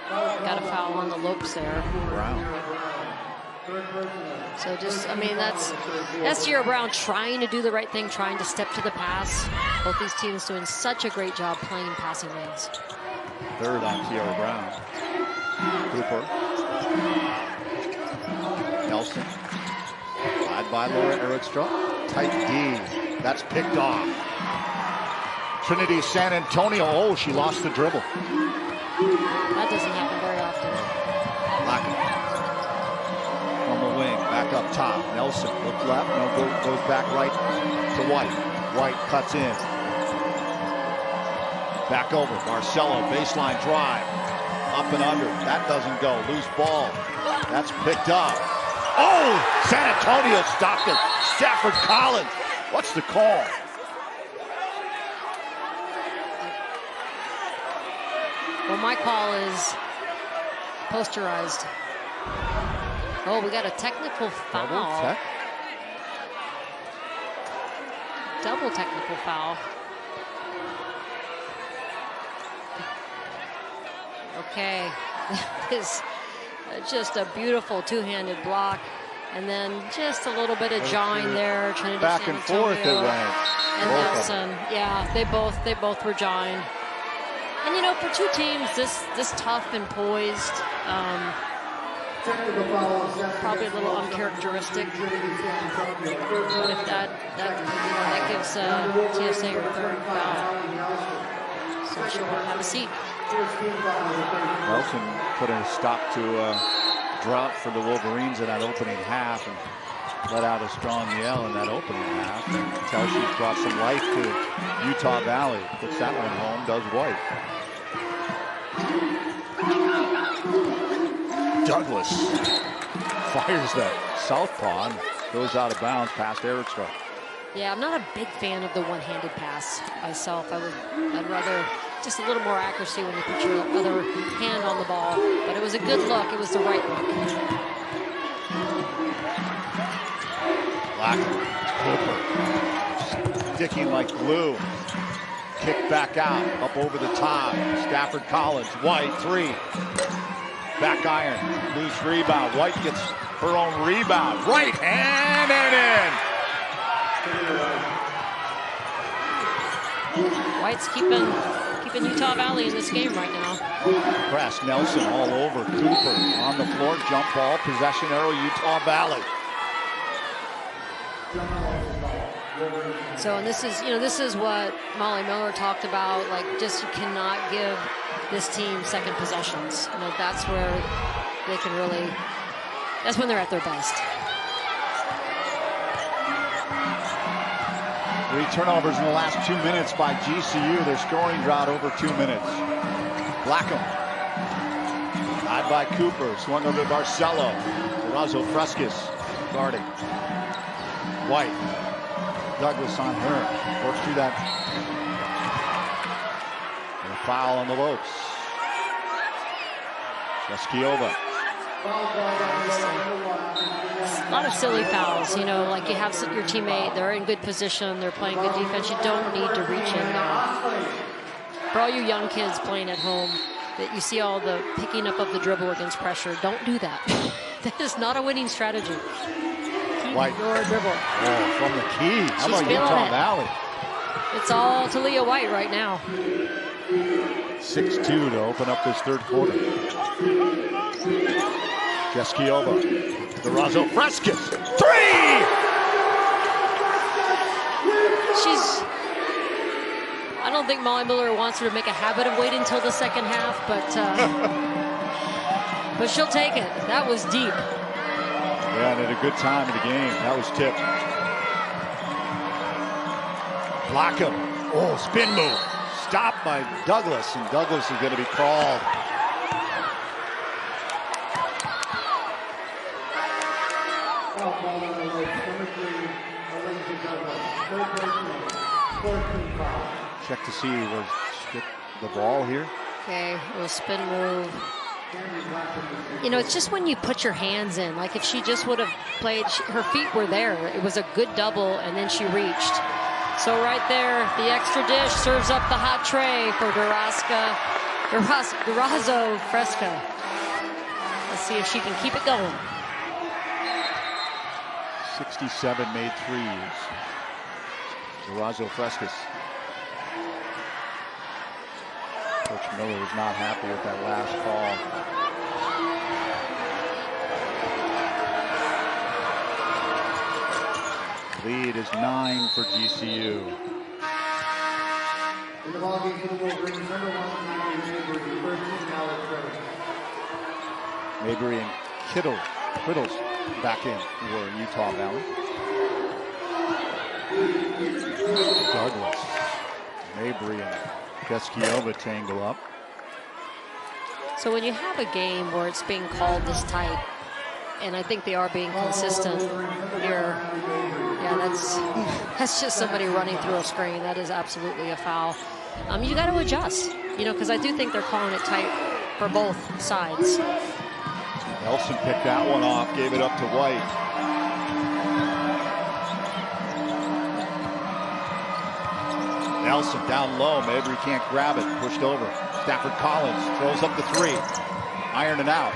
got a foul on the Lopes there. Brown. So just, I mean, that's Sierra Brown trying to do the right thing, trying to step to the pass. Both these teams doing such a great job playing passing lanes. Third on Tiara Brown. Cooper. Nelson. Led by Laura Erikstrup. Tight D. That's picked off. Trinity San Antonio. Oh, she lost the dribble. That doesn't happen very often. Lockett. From the wing. Back up top. Nelson. Look left. No, goes back right to White. White cuts in. Back over, Barcelo, baseline drive, up and under, that doesn't go, loose ball, that's picked up. Oh, San Antonio stopped it, Stafford Collins, what's the call? Well, my call is posterized. Oh, we got a technical foul. Double technical foul. Okay, that is just a beautiful two-handed block, and then just a little bit of jawing there. Trinity Back San and forth it went. And Nelson, yeah, they both were jawing. And you know, for two teams this tough and poised, probably a little uncharacteristic. But if that gives TSA her third foul, so she'll have a seat. Nelson put a stop to a drought for the Wolverines in that opening half and let out a strong yell in that opening half until she brought some life to Utah Valley. Puts that one home, does White. Douglas fires that southpaw and goes out of bounds past Erikstrup. Yeah, I'm not a big fan of the one-handed pass myself. I'd rather just a little more accuracy when you put your other hand on the ball. But it was a good look. It was the right look. Black, Cooper, sticking like glue. Kick back out, up over the top. Stafford Collins, White, 3. Back iron, loose rebound. White gets her own rebound. Right hand and in. White's keeping Utah Valley in this game right now. Press, Nelson all over. Cooper on the floor, jump ball, possession arrow, Utah Valley. So, and this is what Molly Miller talked about. Like, just you cannot give this team second possessions. That's where they can really. That's when they're at their best. 3 turnovers in the last 2 minutes by GCU. Their scoring drought over 2 minutes. Blackham. Tied by Cooper. Swung over to Barcelo. Durazo Frescas guarding. White. Douglas on her. Work through that. And a foul on the Lopes. Cheskiova. A lot of silly fouls, like you have your teammate, they're in good position, they're playing good defense. You don't need to reach in there. For all you young kids playing at home, that you see all the picking up of the dribble against pressure, don't do that. That is not a winning strategy. Keep White. your dribble. Oh, from the key. How She's about Utah it. Valley? It's all Talia White right now. 6-2 to open up this third quarter. Cheskiova. Durazo Frescas. 3! I don't think Molly Miller wants her to make a habit of waiting until the second half, but she'll take it. That was deep. Yeah, and at a good time of the game. That was tipped. Blackham. Oh, spin move. Stopped by Douglas, and Douglas is going to be called. Check to see was the ball here. Okay, a little spin move. It's just when you put your hands in. Like if she just would have played, her feet were there. It was a good double, and then she reached. So right there, the extra dish serves up the hot tray for Durazo Fresca. Let's see if she can keep it going. 67 made threes. Durazo Frescas. Coach Miller was not happy with that last call. Lead is 9 for GCU. In the ballgame for the Wolverines, number 1, Mabry and Kittles back in for Utah Valley. Douglas, Mabry and Cheskiova tangle up. So when you have a game where it's being called this tight, and I think they are being consistent here, yeah, that's just somebody running through a screen. That is absolutely a foul. You got to adjust, because I do think they're calling it tight for both sides. Nelson picked that one off, gave it up to White. Nelson down low, Mabry can't grab it, pushed over. Stafford Collins throws up the 3. Iron it out.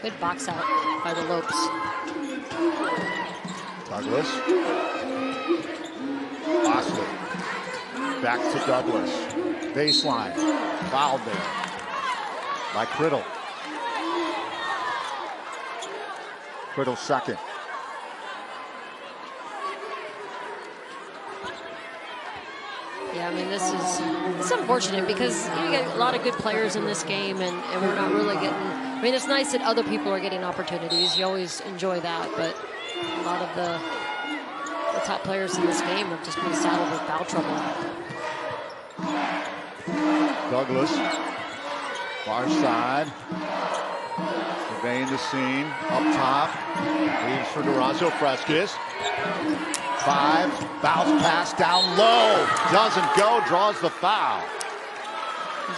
Good box out by the Lopes. Douglas. Bosley. Back to Douglas. Baseline. Fouled there by Criddle. Criddle second. Yeah, I mean, it's unfortunate because you get a lot of good players in this game, and we're not really getting. I mean, it's nice that other people are getting opportunities. You always enjoy that, but a lot of the top players in this game have just been saddled with foul trouble. Douglas, far side. Surveying the scene. Up top. Leaves for Durazo. Fresquez. 5. Bounce pass down low. Doesn't go. Draws the foul.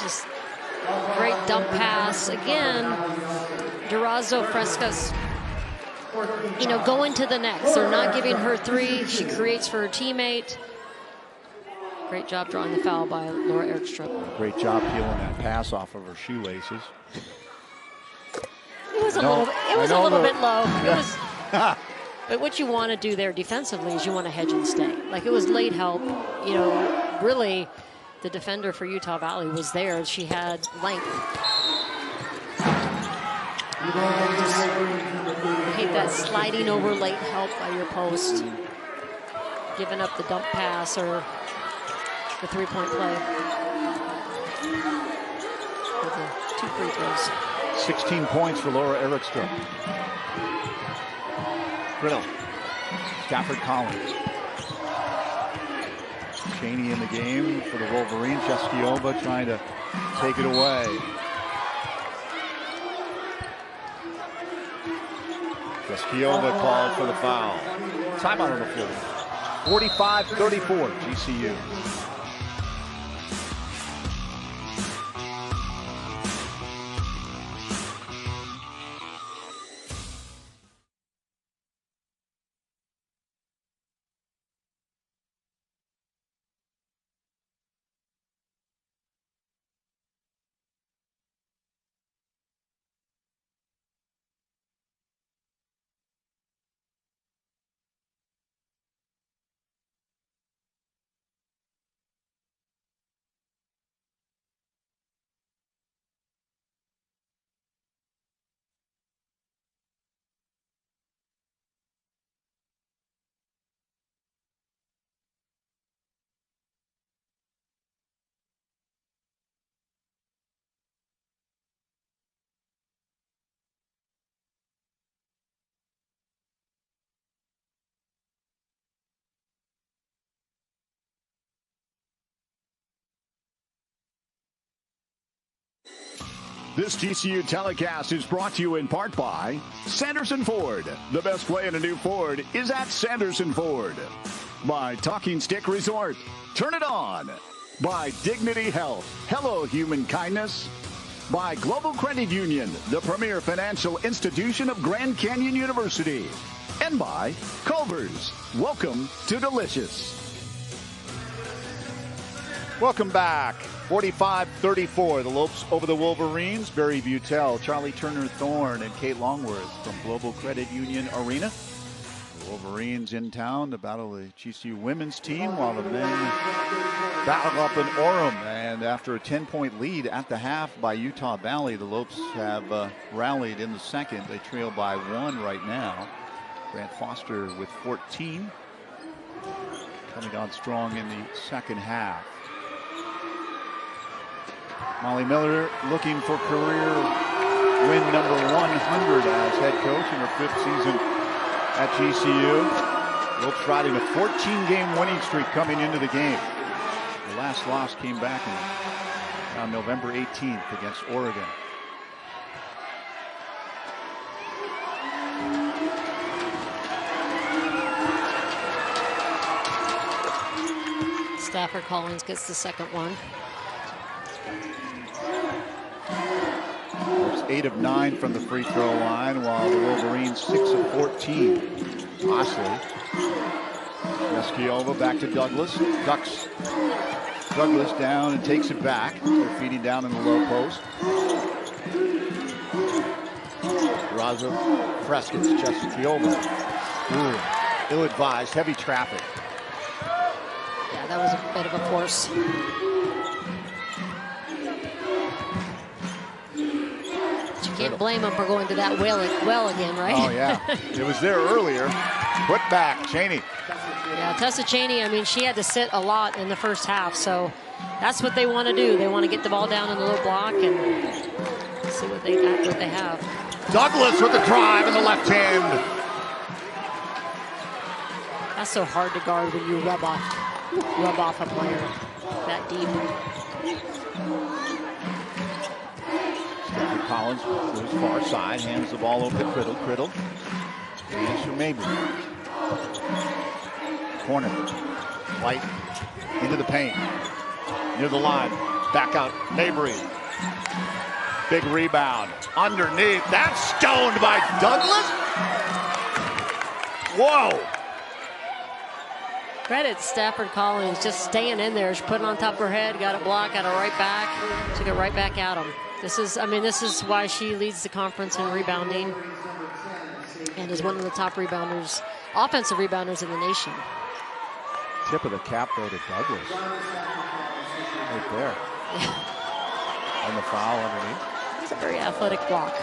Just great dump pass. Again, Durazo, Fresquez, going to the next. They're not giving her 3. She creates for her teammate. Great job drawing the foul by Laura Erikstrup. Great job peeling that pass off of her shoelaces. It was a little bit low. It was, but what you want to do there defensively is you want to hedge and stay. Like, it was late help. Really, the defender for Utah Valley was there. She had length. I hate that sliding over late help by your post. Giving up the dump pass or the 3-point play. With the 2 free throws. 16 points for Laura Erikstrup. Griddle. Stafford Collins. Cheney in the game for the Wolverines. Jeskiova trying to take it away. Jeskiova called for the foul. Timeout on the floor. 45-34 GCU. This GCU telecast is brought to you in part by Sanderson Ford. The best way in a new Ford is at Sanderson Ford. By Talking Stick Resort. Turn it on. By Dignity Health. Hello, human kindness. By Global Credit Union, the premier financial institution of Grand Canyon University. And by Culver's. Welcome to Delicious. Welcome back. 45-34, the Lopes over the Wolverines. Barry Butel, Charlie Turner-Thorne, and Kate Longworth from Global Credit Union Arena. The Wolverines in town to battle the GCU women's team while the men battle up in Orem. And after a 10-point lead at the half by Utah Valley, the Lopes have rallied in the second. They trail by 1 right now. Grant Foster with 14. Coming on strong in the second half. Molly Miller looking for career win number 100 as head coach in her 5th season at GCU. Lopes riding a 14-game winning streak coming into the game. The last loss came back on November 18th against Oregon. Stafford Collins gets the second one. 8 of 9 from the free throw line, while the Wolverines 6 of 14. Osley. Jeskiova back to Douglas. Ducks Douglas down and takes it back. They're feeding down in the low post. Razo, Fresquez, Jeskiova. Ooh, ill-advised, heavy traffic. Yeah, that was a bit of a force. Can't blame him for going to that well again, right? Oh, yeah. It was there earlier. Put back, Cheney. Yeah, Tessa Cheney, I mean, she had to sit a lot in the first half, so that's what they want to do. They want to get the ball down in the low block and see what they have. Douglas with the drive in the left hand. That's so hard to guard when you rub off a player that deep. Collins moves far side, hands the ball over to Criddle. Criddle hands for Mabry. Corner. White into the paint. Near the line. Back out. Mabry. Big rebound. Underneath. That's stoned by Douglas. Whoa. Credit Stafford Collins just staying in there. She's putting on top of her head, got a block, got it right back. She got right back at him. This is why she leads the conference in rebounding and is one of the top rebounders, offensive rebounders in the nation. Tip of the cap though to Douglas. Right there. Yeah. And the foul underneath. It's a very athletic block.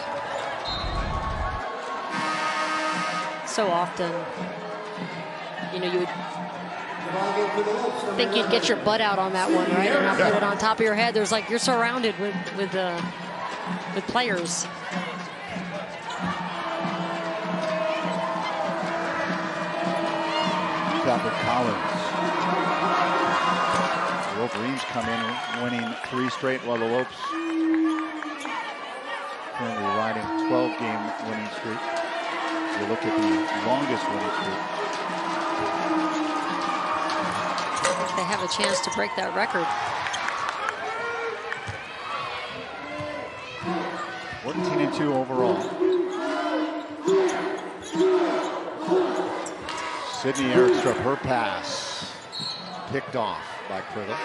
So often, you would think you'd get your butt out on that one, right? And not put it on top of your head. There's like you're surrounded with players. Stafford Collins. The Wolverines come in winning 3 straight while the Lopes currently riding 12-game winning streak. You look at the longest winning streak. They have a chance to break that record. 14-2 overall. Sydney Erikstrup, her pass picked off by Criddle,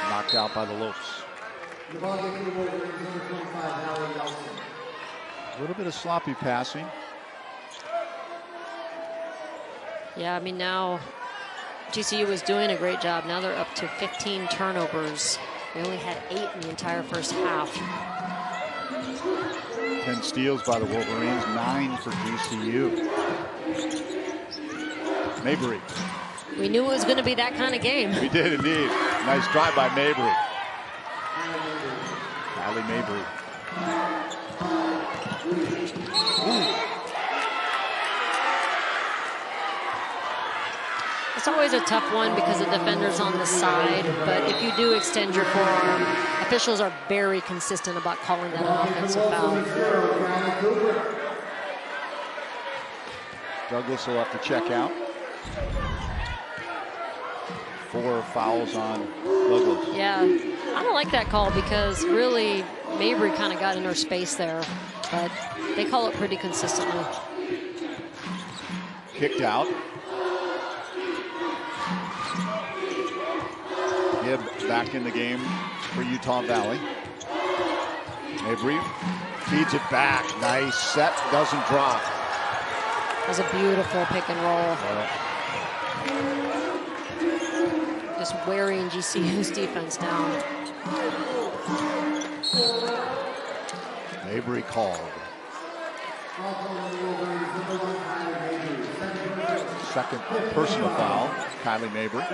knocked out by the Lopes. A little bit of sloppy passing. Yeah, now GCU was doing a great job. Now they're up to 15 turnovers. They only had 8 in the entire first half. 10 steals by the Wolverines, 9 for GCU. Mabry. We knew it was going to be that kind of game. We did indeed. Nice drive by Mabry. Kylie Mabry. Ooh. It's always a tough one because the defender's on the side, but if you do extend your forearm, officials are very consistent about calling that an offensive foul. Douglas will have to check out. 4 fouls on Douglas. Yeah, I don't like that call because really Mabry kind of got in her space there, but they call it pretty consistently. Kicked out. Gibb back in the game for Utah Valley. Mabry feeds it back. Nice set, doesn't drop. That was a beautiful pick and roll. Just wearing GCU's defense down. Mabry called. Second personal foul, Kylie Mabry.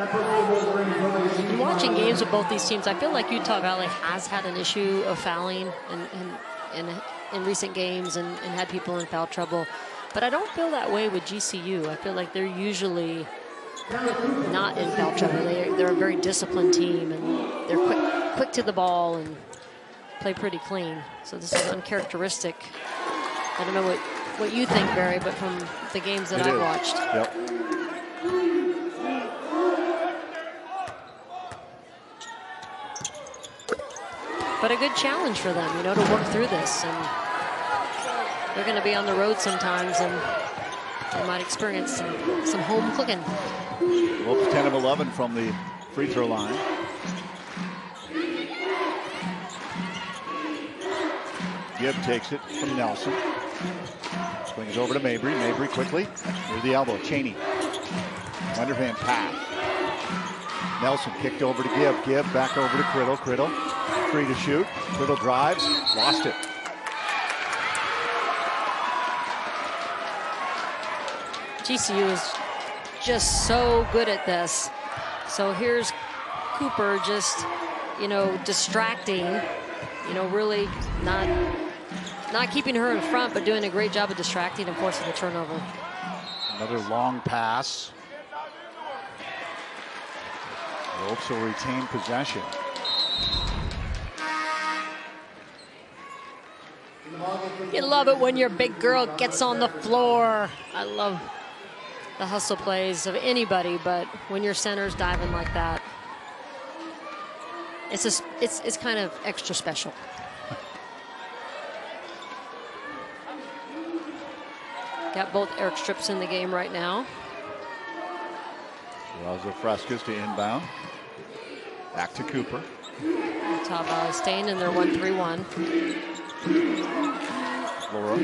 In watching games with both these teams, I feel like Utah Valley has had an issue of fouling in recent games and had people in foul trouble. But I don't feel that way with GCU. I feel like they're usually not in foul trouble. They're a very disciplined team, and they're quick to the ball and play pretty clean. So this is uncharacteristic. I don't know what you think, Barry, but from the games that I've watched. Yep. But a good challenge for them, to work through this. And they're going to be on the road sometimes, and they might experience some home cooking. Lopes 10 of 11 from the free throw line. Gibb takes it from Nelson. Swings over to Mabry. Mabry quickly near the elbow. Cheney. Underhand pass. Nelson kicked over to Gibb. Gibb back over to Criddle. Criddle free to shoot. Criddle drives. Lost it. GCU is just so good at this. So here's Cooper just, distracting, really not keeping her in front, but doing a great job of distracting and forcing the turnover. Another long pass. Lopes will retain possession. You love it when your big girl gets on the floor. I love the hustle plays of anybody, but when your center's diving like that, it's kind of extra special. Got both Erikstrups in the game right now. Frescas to inbound. Back to Cooper. Utah Valley staying in their 1-3-1. Laura.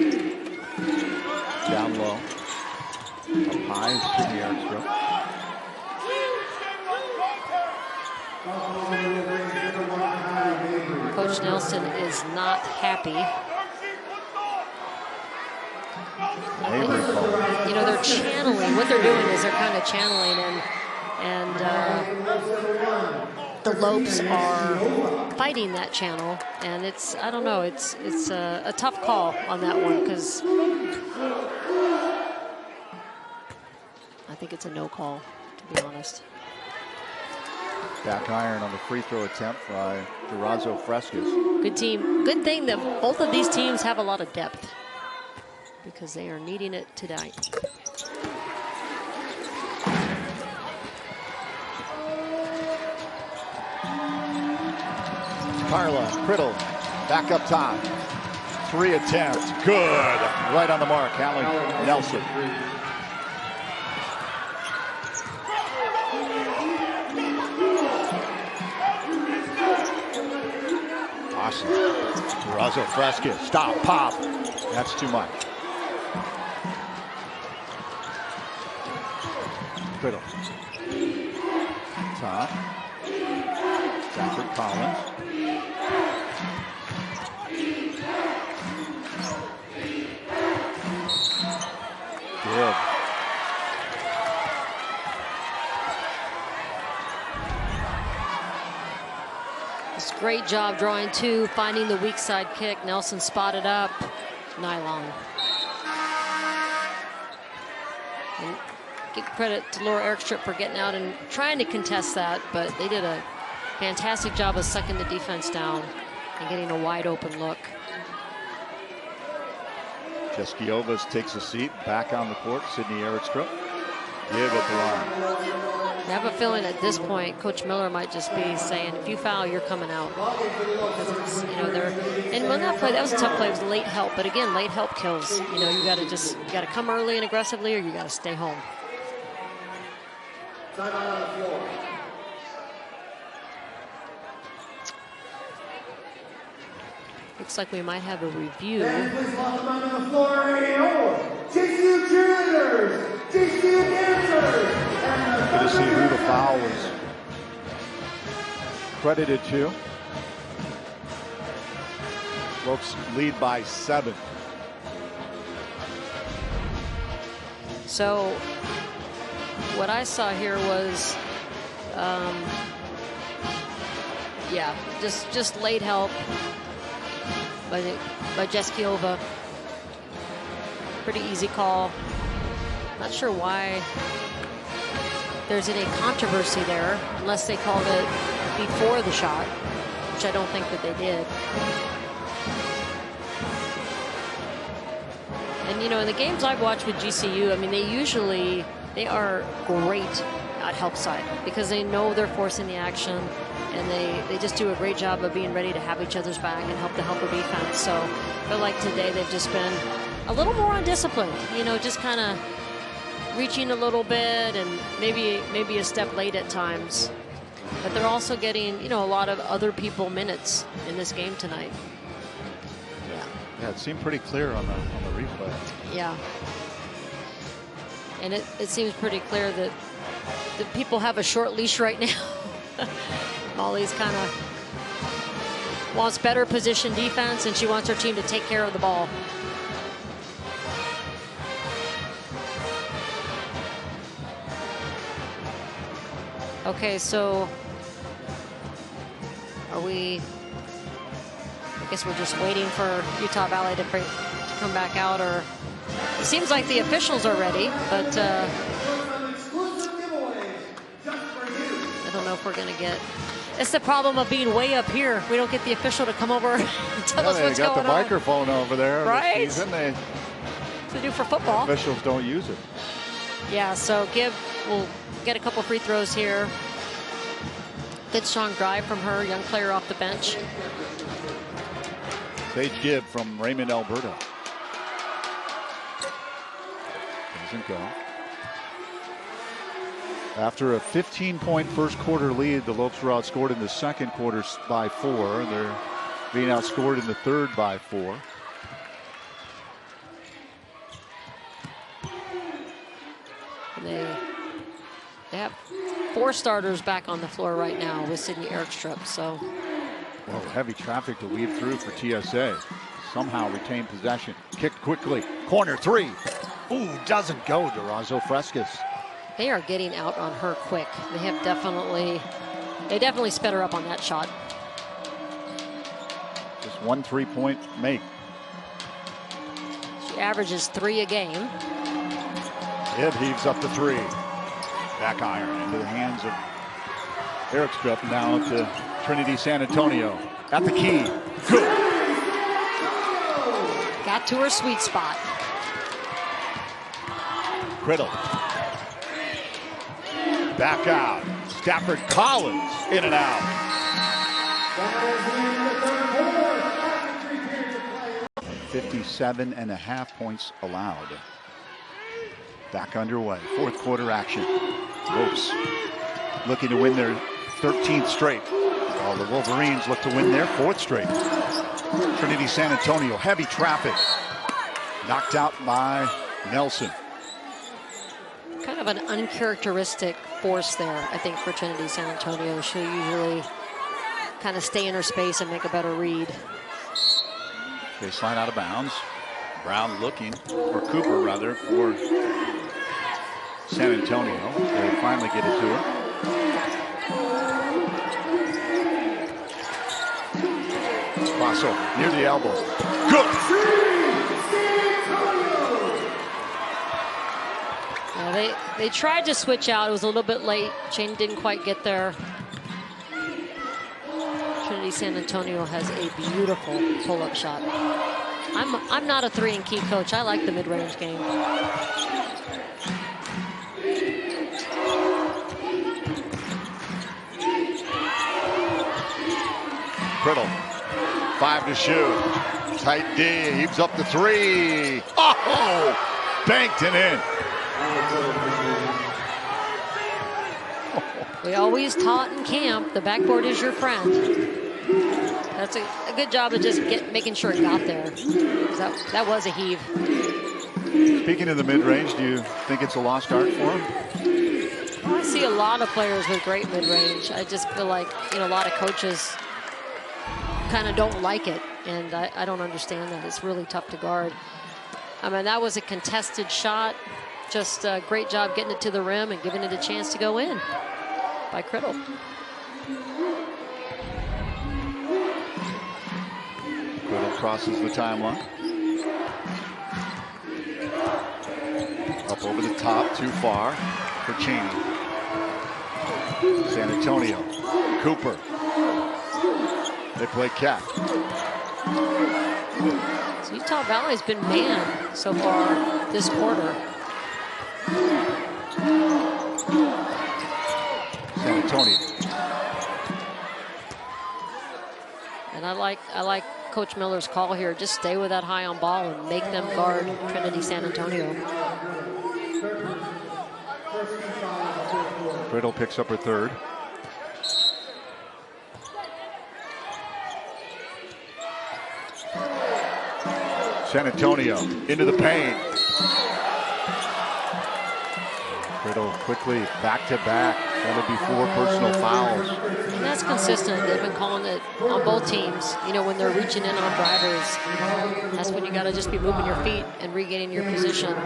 Down low. Up high is Jimmy Erikstrup. Coach Nelson is not happy. You know, they're channeling. What they're doing is they're kind of channeling, and the Lopes are fighting that channel, and it's, I don't know, it's a tough call on that one, because I think it's a no call, to be honest. Back iron on the free throw attempt by Frescas. Good team. Good thing that both of these teams have a lot of depth, because they are needing it tonight. Carla Criddle back up top. 3 attempts. Good. Right on the mark. Hallie Nelson. Awesome. Frescas. Stop. Pop. That's too much. Criddle. Top. Zachary Collins. Good. It's a great job drawing 2, finding the weak side kick. Nelson spotted up. Nylon. And give credit to Laura Erikstrup for getting out and trying to contest that, but they did a fantastic job of sucking the defense down and getting a wide open look. Jeskiovas takes a seat back on the court. Sydney Erikstrup. Give it the line. I have a feeling at this point, Coach Miller might just be saying, if you foul, you're coming out. Because it's, you know, they're, and when that play, that was a tough play, it was late help. But again, late help kills. You know, you got to come early and aggressively, or you got to stay home. Time out on the floor. Looks like we might have a review. And please welcome on the floor, GCU cheerleaders, GCU dancers, and Good to see who the foul was credited to. Lopes lead by 7. So what I saw here was, yeah, just late help by Jeskiova. Pretty easy call. Not sure why there's any controversy there, unless they called it before the shot, which I don't think that they did. And you know, in the games I've watched with GCU, I mean, they are great at help side because they know they're forcing the action, and they just do a great job of being ready to have each other's back and help the helper defense. So I feel like today they've just been a little more undisciplined, you know, just kind of reaching a little bit and maybe a step late at times. But they're also getting, you know, a lot of other people minutes in this game tonight. Yeah, it seemed pretty clear on the replay. Yeah. And it seems pretty clear that the people have a short leash right now. Molly's kind of wants better position defense, and she wants her team to take care of the ball. Okay, so are we, I guess we're just waiting for Utah Valley to come back out, or it seems like the officials are ready, but I don't know if we're going to get It's the problem of being way up here. We don't get the official to come over and tell us what's they got going the on. microphone over there. Right? This season. To do for football. Officials don't use it. Yeah, so Gibb will get a couple free throws here. Good strong drive from her, young player off the bench. Sage Gibb from Raymond, Alberta. Doesn't go. After a 15-point first quarter lead, the Lopes were outscored in the second quarter by 4. They're being outscored in the third by 4. They have 4 starters back on the floor right now with Sydney Erikstrup. So, well, heavy traffic to weave through for TSA. Somehow retain possession. Kicked quickly. Corner 3. Ooh, doesn't go. Durazo Frescas. they are getting out on her quick. They definitely sped her up on that shot. Just 1 3-point make. She averages 3 a game. Ed heaves up the 3. Back iron into the hands of Erikstrup. Now to Trinity San Antonio. At the key. Good. Got to her sweet spot. Criddle. Back out. Stafford Collins in and out. 57.5 points allowed. Back underway. Fourth quarter action. Lopes looking to win their 13th straight, while the Wolverines look to win their 4th straight. Trinity San Antonio, heavy traffic. Knocked out by Nelson. Kind of an uncharacteristic force there, I think, for Trinity San Antonio. She'll usually kind of stay in her space and make a better read. They slide out of bounds. Brown looking, or Cooper rather, for San Antonio. They finally get it to her. Crossover near the elbow. Good. They tried to switch out. It was a little bit late. Shane didn't quite get there. Trinity San Antonio has a beautiful pull-up shot. I'm not a 3-and-key coach. I like the mid-range game. Criddle. 5 to shoot. Tight D. Heaves up the 3. Oh! Banked and in. We always taught in camp, the backboard is your friend. That's a good job of just making sure it got there. That was a heave. Speaking of the mid-range, do you think it's a lost art for him? Well, I see a lot of players with great mid-range. I just feel like a lot of coaches kind of don't like it, and I don't understand that. It's really tough to guard. I mean, that was a contested shot. Just a great job getting it to the rim and giving it a chance to go in by Criddle. Criddle crosses the timeline. Up over the top, too far for Cheney. San Antonio. Cooper. They play cap. So Utah Valley's been man so far this quarter. San Antonio. And I like Coach Miller's call here. Just stay with that high on ball and make them guard Trinity San Antonio. Criddle picks up her 3rd. San Antonio into the paint. Criddle quickly back-to-back. That'll be 4 personal fouls. And that's consistent. They've been calling it on both teams. When they're reaching in on drivers, that's when you got to just be moving your feet and regaining your position.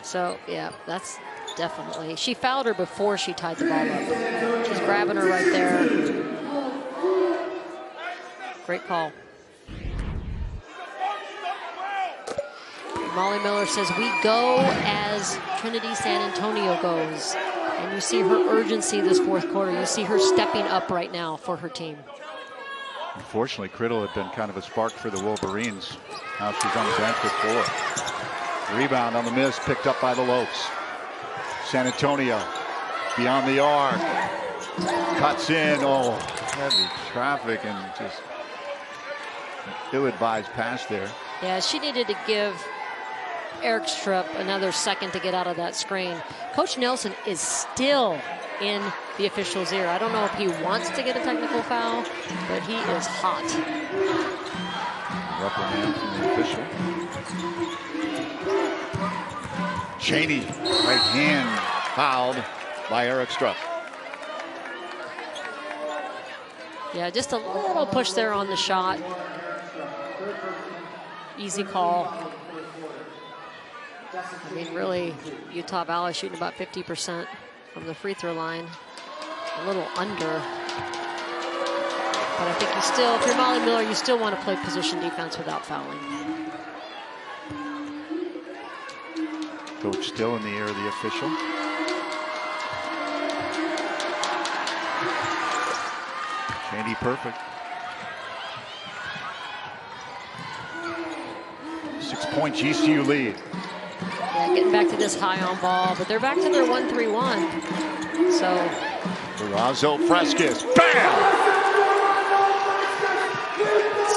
So, yeah, that's definitely. She fouled her before she tied the ball up. She's grabbing her right there. Great call. Molly Miller says, we go as Trinity San Antonio goes. And you see her urgency this fourth quarter. You see her stepping up right now for her team. Unfortunately, Criddle had been kind of a spark for the Wolverines. Now she's on the bench with 4. Rebound on the miss, picked up by the Lopes. San Antonio beyond the arc. Cuts in. Oh, heavy traffic and just ill-advised pass there. Yeah, she needed to give Erikstrup another second to get out of that screen. Coach Nelson is still in the official's ear. I don't know if he wants to get a technical foul, but he is hot. Reprimand from the official. Cheney, right hand fouled by Erikstrup. Yeah, just a little push there on the shot. Easy call. I mean, really, Utah Valley shooting about 50% from the free throw line. A little under. But I think you still, if you're Molly Miller, you still want to play position defense without fouling. Coach still in the ear of the official. Shandy perfect. 6-point GCU lead. Yeah, getting back to this high on ball, but they're back to their 1-3-1. So. Durazo Frescas, bam!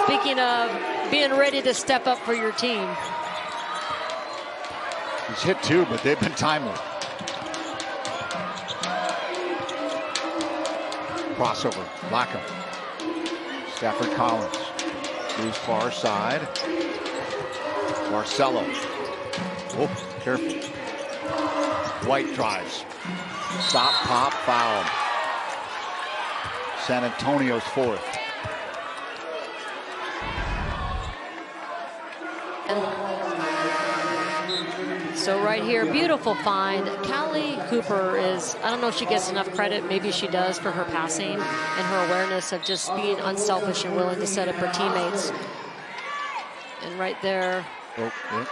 Speaking of being ready to step up for your team. He's hit 2, but they've been timely. Crossover, Lackham. Stafford Collins moves far side. Marcelo. Oh, careful. White drives. Stop, pop, foul. San Antonio's 4th. So right here, beautiful find. Callie Cooper is, I don't know if she gets enough credit, maybe she does, for her passing and her awareness of just being unselfish and willing to set up her teammates. And right there, oh, yeah.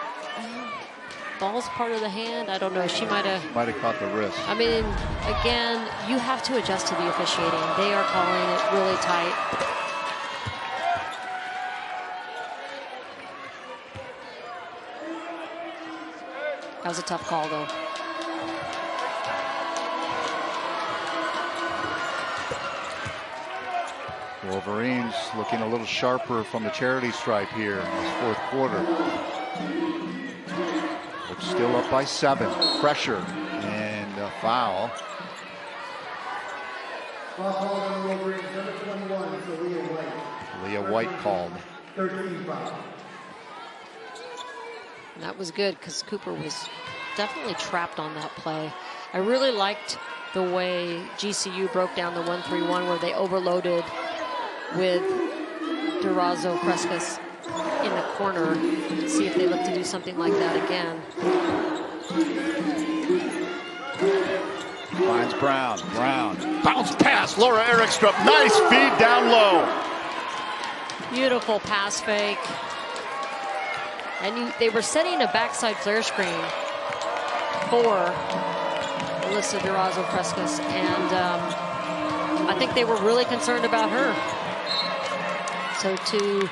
Ball's part of the hand. I don't know. She might have caught the wrist. I mean, again, you have to adjust to the officiating. They are calling it really tight. That was a tough call, though. Wolverines looking a little sharper from the charity stripe here in this fourth quarter. But still up by 7. Pressure and a foul. Leah White called. 13 foul. And that was good because Cooper was definitely trapped on that play. I really liked the way GCU broke down the 1-3-1 where they overloaded with Durazo Frescas in the corner. See if they look to do something like that again. Finds Brown. Brown. Bounce pass. Laura Erikstrup. Nice feed down low. Beautiful pass fake. And they were setting a backside flare screen for Alyssa Durazo Frescas. And I think they were really concerned about her. So to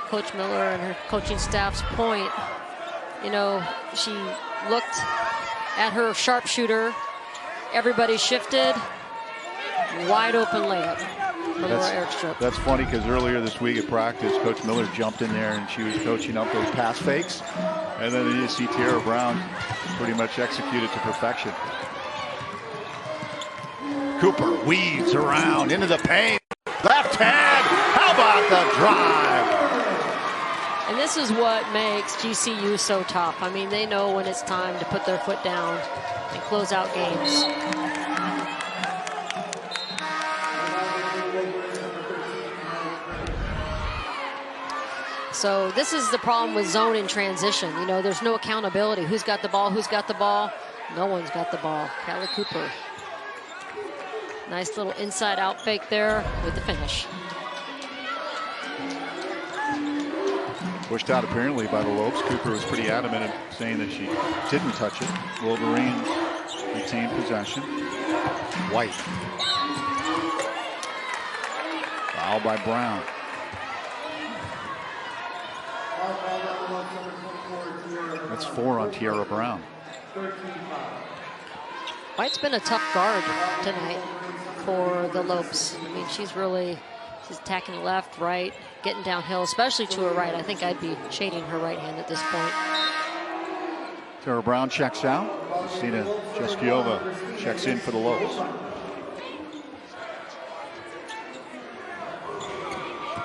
Coach Miller and her coaching staff's point, you know, she looked at her sharpshooter. Everybody shifted. Wide open layup for Laura Erikstrup. That's funny because earlier this week at practice, Coach Miller jumped in there and she was coaching up those pass fakes. And then you see Tierra Brown pretty much execute it to perfection. Cooper weaves around into the paint. Left hand. How about the drive? And this is what makes GCU so tough. I mean, they know when it's time to put their foot down and close out games. So this is the problem with zone in transition. You know, there's no accountability. Who's got the ball? Who's got the ball? No one's got the ball. Callie Cooper. Nice little inside-out fake there with the finish. Pushed out apparently by the Lopes. Cooper was pretty adamant in saying that she didn't touch it. Wolverines retain possession. White. Foul by Brown. That's 4 on Tierra Brown. White's been a tough guard tonight for the Lopes. I mean, she's attacking left, right, getting downhill, especially to her right. I think I'd be shading her right hand at this point. Tierra Brown checks out. Christina Jeskiova checks in for the Lopes.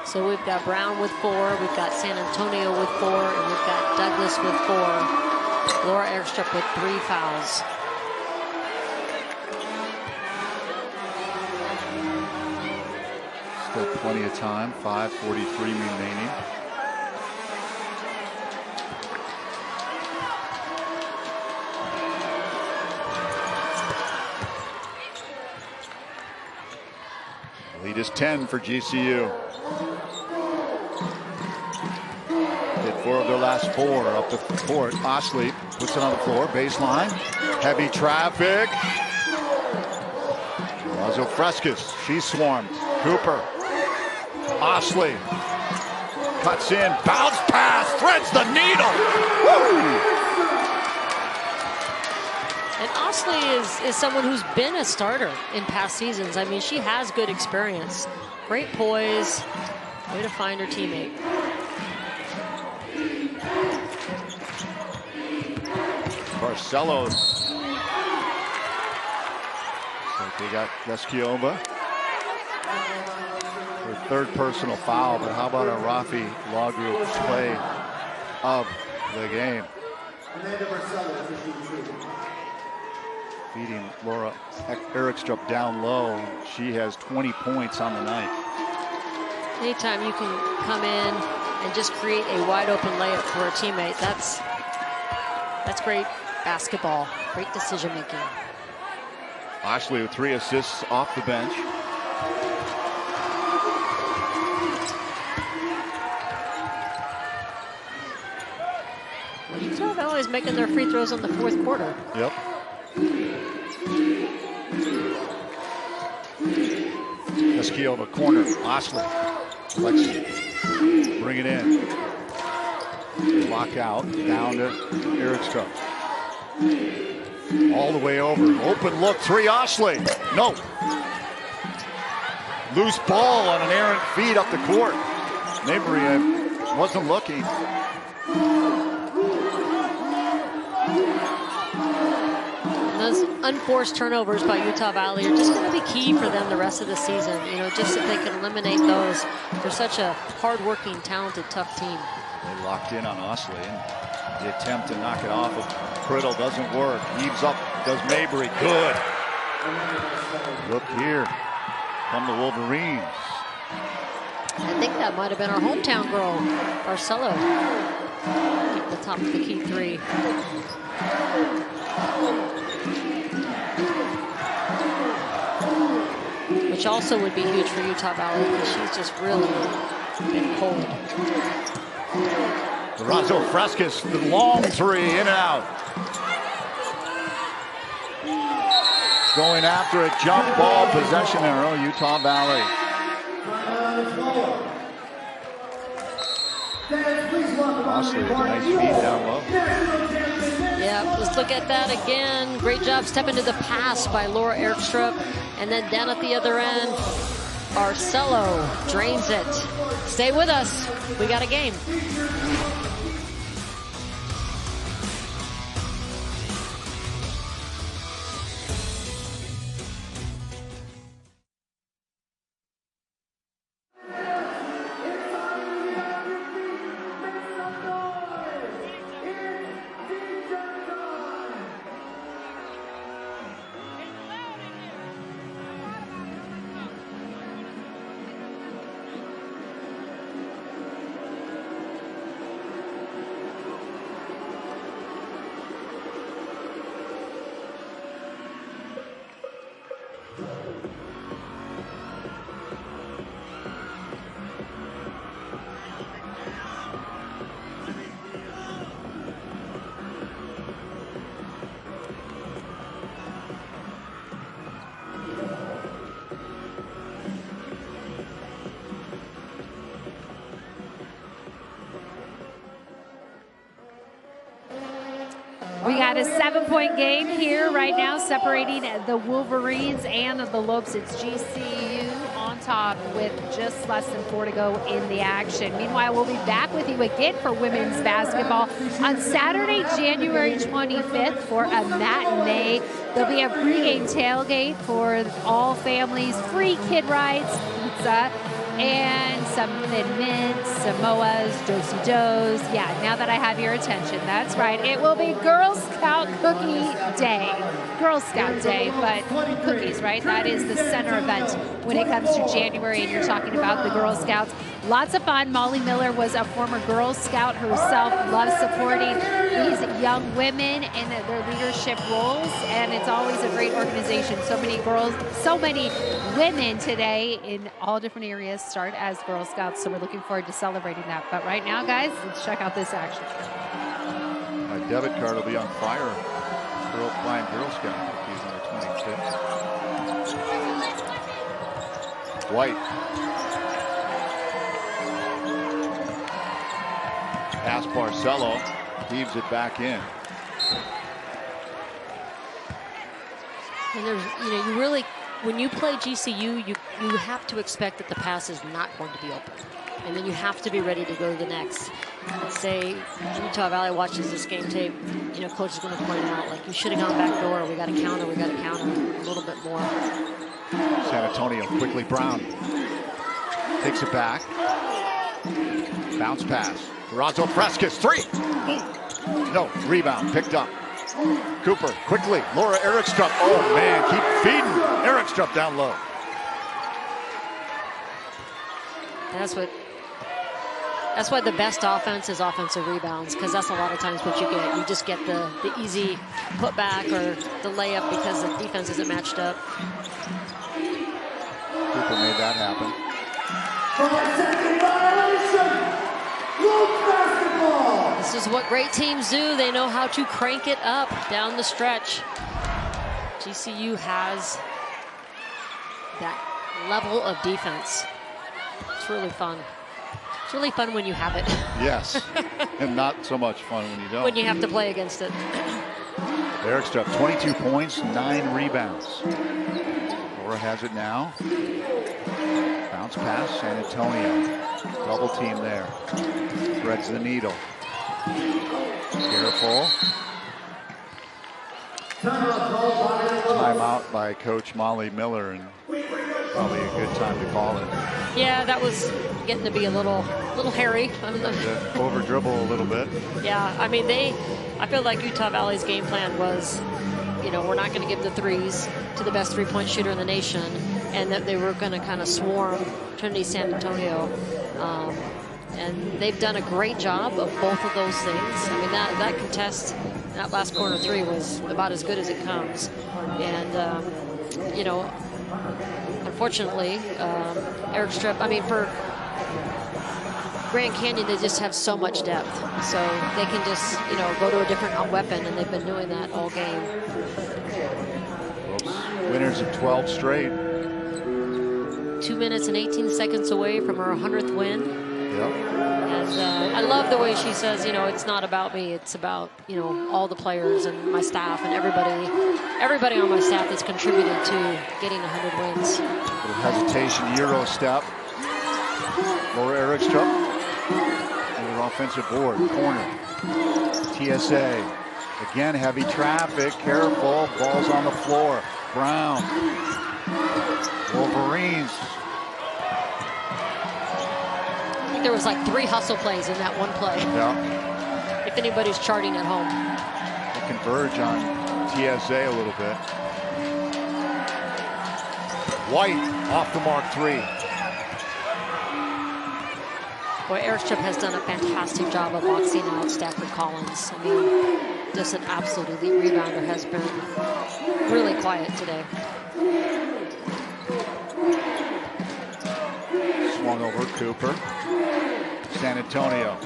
So we've got Brown with 4, we've got San Antonio with 4, and we've got Douglas with 4. Laura Erikstrup with 3 fouls. Still plenty of time, 5:43 remaining. Lead is 10 for GCU. Did 4 of their last 4 up the court. Osley puts it on the floor, baseline. Heavy traffic. Lazo Frescas, she swarmed. Cooper. Osley cuts in, bounce pass, threads the needle. Woo! And Osley is someone who's been a starter in past seasons. I mean, she has good experience. Great poise. Way to find her teammate. Barcelo. So they got Jeskiova. Her 3rd personal foul, but how about a Rafi Law Group's play of the game? Feeding Laura Erikstrup down low. She has 20 points on the night. Anytime you can come in and just create a wide open layup for a teammate, that's great basketball, great decision making. Ashley with 3 assists off the bench. Utah Valley is making their free throws in the 4th quarter. Yep. Jeskiova corner. Osley. Let's bring it in. Lockout down to Erikstrup. All the way over. Open look. 3 Osley. No. Loose ball on an errant feed up the court. Mabry wasn't looking. Those unforced turnovers by Utah Valley are just going to be key for them the rest of the season. You know, just if they can eliminate those. They're such a hard-working, talented, tough team. They locked in on Osley, and the attempt to knock it off of Criddle doesn't work. Heaves up, does Mabry. Good. Look here. Come the Wolverines. I think that might have been our hometown girl, Barcelo. At the top of the key 3. Which also would be huge for Utah Valley because she's just really been cold. Lorenzo Frescas, the long 3, in and out. Going after a jump ball, possession arrow, Utah Valley. Osley with a nice feed down low. Yeah, let's look at that again. Great job stepping to the pass by Laura Erikstrup. And then down at the other end, Barcelo drains it. Stay with us. We got a game. got a 7-point game here right now, separating the Wolverines and the Lopes. It's GCU on top with just less than 4 to go in the action. Meanwhile, we'll be back with you again for women's basketball on Saturday, January 25th for a matinee. There'll be a pregame tailgate for all families, free kid rides, pizza, and some Thin Mints, Samoas, Do-si-dos. Yeah, now that I have your attention, that's right. It will be Girl Scout Cookie Day. Girl Scout Day, but cookies, right? That is the center event when it comes to January, and you're talking about the Girl Scouts. Lots of fun. Molly Miller was a former Girl Scout herself, loves supporting these young women in their leadership roles, and it's always a great organization. So many girls, so many women today in all different areas start as Girl Scouts, so we're looking forward to celebrating that. But right now, guys, let's check out this action. A debit card will be on fire. Girl flying Girl Scout cookies on the 25th. White. Pass Barcelo, heaves it back in. And there's, you really, when you play GCU, you have to expect that the pass is not going to be open. And then you have to be ready to go to the next. Let's say Utah Valley watches this game tape, coach is going to point out, like, you should have gone back door. We got to counter a little bit more. San Antonio quickly. Brown takes it back. Bounce pass. Razzo Frescas, 3. No, rebound, picked up. Cooper, quickly. Laura Erikstrup. Oh, man, keep feeding Erikstrup down low. That's why the best offense is offensive rebounds, because that's a lot of times what you get. You just get the easy putback or the layup because the defense isn't matched up. Cooper made that happen. For a second violation, Lope basketball. This is what great teams do. They know how to crank it up down the stretch. GCU has that level of defense. It's really fun. It's really fun when you have it. Yes, and not so much fun when you don't. When you have to play against it. Erikstrup, 22 points, 9 rebounds. Laura has it now. Bounce pass, San Antonio. Double team there. Threads the needle. Careful. Timeout by Coach Molly Miller, and probably a good time to call it. Yeah, that was getting to be a little hairy. Over dribble a little bit. Yeah, I mean, I feel like Utah Valley's game plan was, we're not going to give the threes to the best three-point shooter in the nation, and that they were going to kind of swarm Trinity San Antonio. And they've done a great job of both of those things. I mean, that contest, that last corner 3 was about as good as it comes. And, unfortunately, Erikstrup, for Grand Canyon, they just have so much depth. So they can just, go to a different weapon, and they've been doing that all game. Winners of 12 straight. 2 minutes and 18 seconds away from her 100th win. Yep. And I love the way she says, it's not about me. It's about, all the players and my staff and everybody on my staff that's contributed to getting 100 wins. Little hesitation, Euro step. Laura Erikstrup. Another offensive board, corner. TSA. Again, heavy traffic, careful. Ball's on the floor. Brown. Wolverines. There was like 3 hustle plays in that one play. Yeah. If anybody's charting at home. They converge on TSA a little bit. White off the mark 3. Boy, Erikstrup has done a fantastic job of boxing out Stafford Collins. I mean, just an absolute elite rebounder, has been really quiet today. Swung over Cooper. San Antonio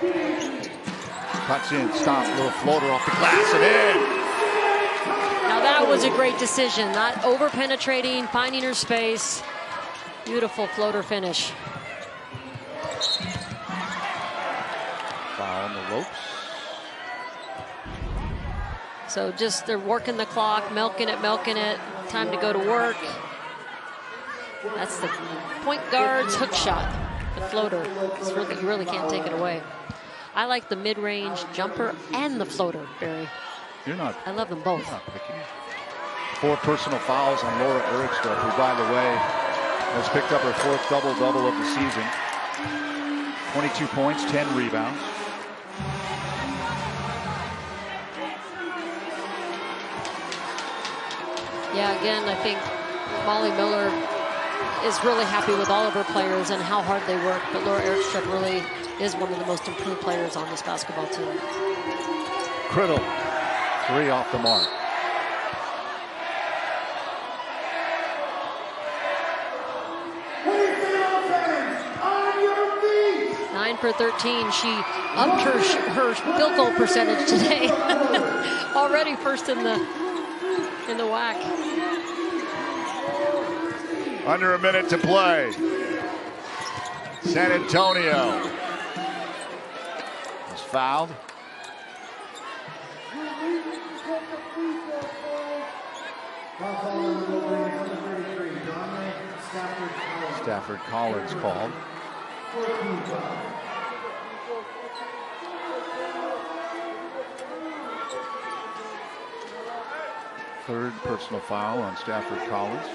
cuts in, stops, little floater off the glass and in. Now that was a great decision, not over penetrating, finding her space. Beautiful floater finish. Foul on the Lopes. So just they're working the clock, milking it. Time to go to work. That's the point guard's hook shot, the floater. It's really, you really can't take it away. I like the mid-range jumper and the floater, Barry. You're not. I love them both. You're not picky. 4 personal fouls on Laura Erikstrup, who, by the way, has picked up her 4th double-double of the season. 22 points, 10 rebounds. Yeah, again, I think Molly Miller is really happy with all of her players and how hard they work, but Laura Erikstrup really is one of the most improved players on this basketball team. Criddle, 3 off the mark. On your feet. 9 for 13. She upped her field goal percentage today. Already first in the WAC. Under a minute to play. San Antonio was fouled. Stafford Collins called. Third personal foul on Stafford Collins.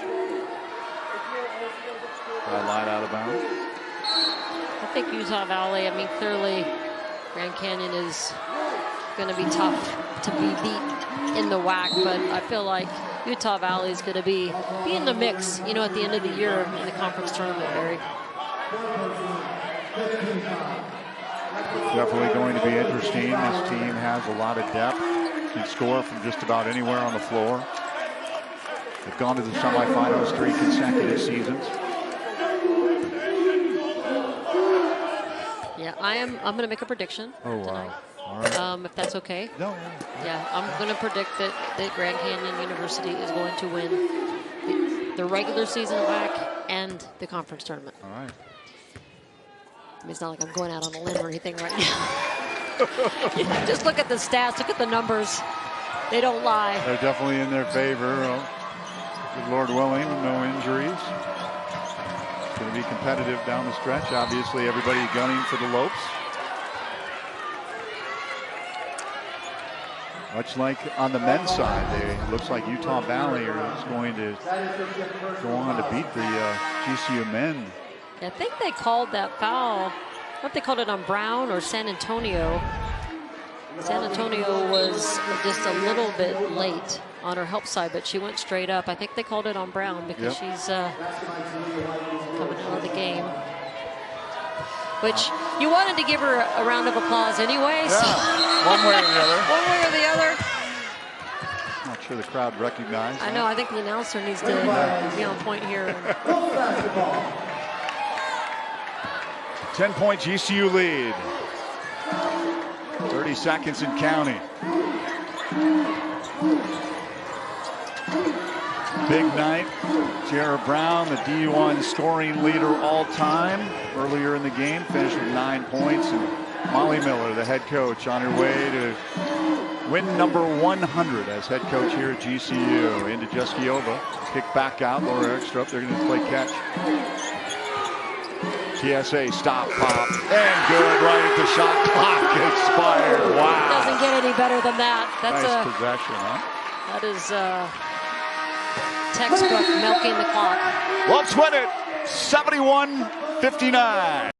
Line out of bounds. I think Utah Valley, I mean, clearly Grand Canyon is going to be tough to be beat in the WAC, but I feel like Utah Valley is going to be in the mix, you know, at the end of the year in the conference tournament, Barry. Definitely going to be interesting. This team has a lot of depth. Can score from just about anywhere on the floor. They've gone to the semifinals 3 consecutive seasons. Yeah, I'm going to make a prediction tonight. All right. If that's okay. No. Yeah, I'm going to predict that Grand Canyon University is going to win the regular season WAC and the conference tournament. All right. I mean, it's not like I'm going out on a limb or anything right now. Just look at the stats, look at the numbers. They don't lie. They're definitely in their favor. Good Lord willing, no injuries. It's going to be competitive down the stretch. Obviously, everybody gunning for the Lopes. Much like on the men's side, it looks like Utah Valley is going to go on to beat the GCU men. I think they called that foul. What they called it on Brown or San Antonio. San Antonio was just a little bit late on her help side, but she went straight up. I think they called it on Brown because she's coming out of the game. Which you wanted to give her a round of applause anyway. Yeah, so. one way or the other. One way or the other. Not sure the crowd recognized I that. know. I think the announcer needs to be on point here. 10-point GCU lead. 30 seconds and counting. Big night. Jarrah Brown, the D1 scoring leader all time. Earlier in the game, finished with 9 points. And Molly Miller, the head coach, on her way to win number 100 as head coach here at GCU. Into Jeskiova. Kick back out. Laura Erikstrup. They're going to play catch. TSA stop, pop, and good right at the shot clock expired. Wow. Doesn't get any better than that. That's nice possession, huh? That is textbook milking the clock. Lopes win it, 71-59.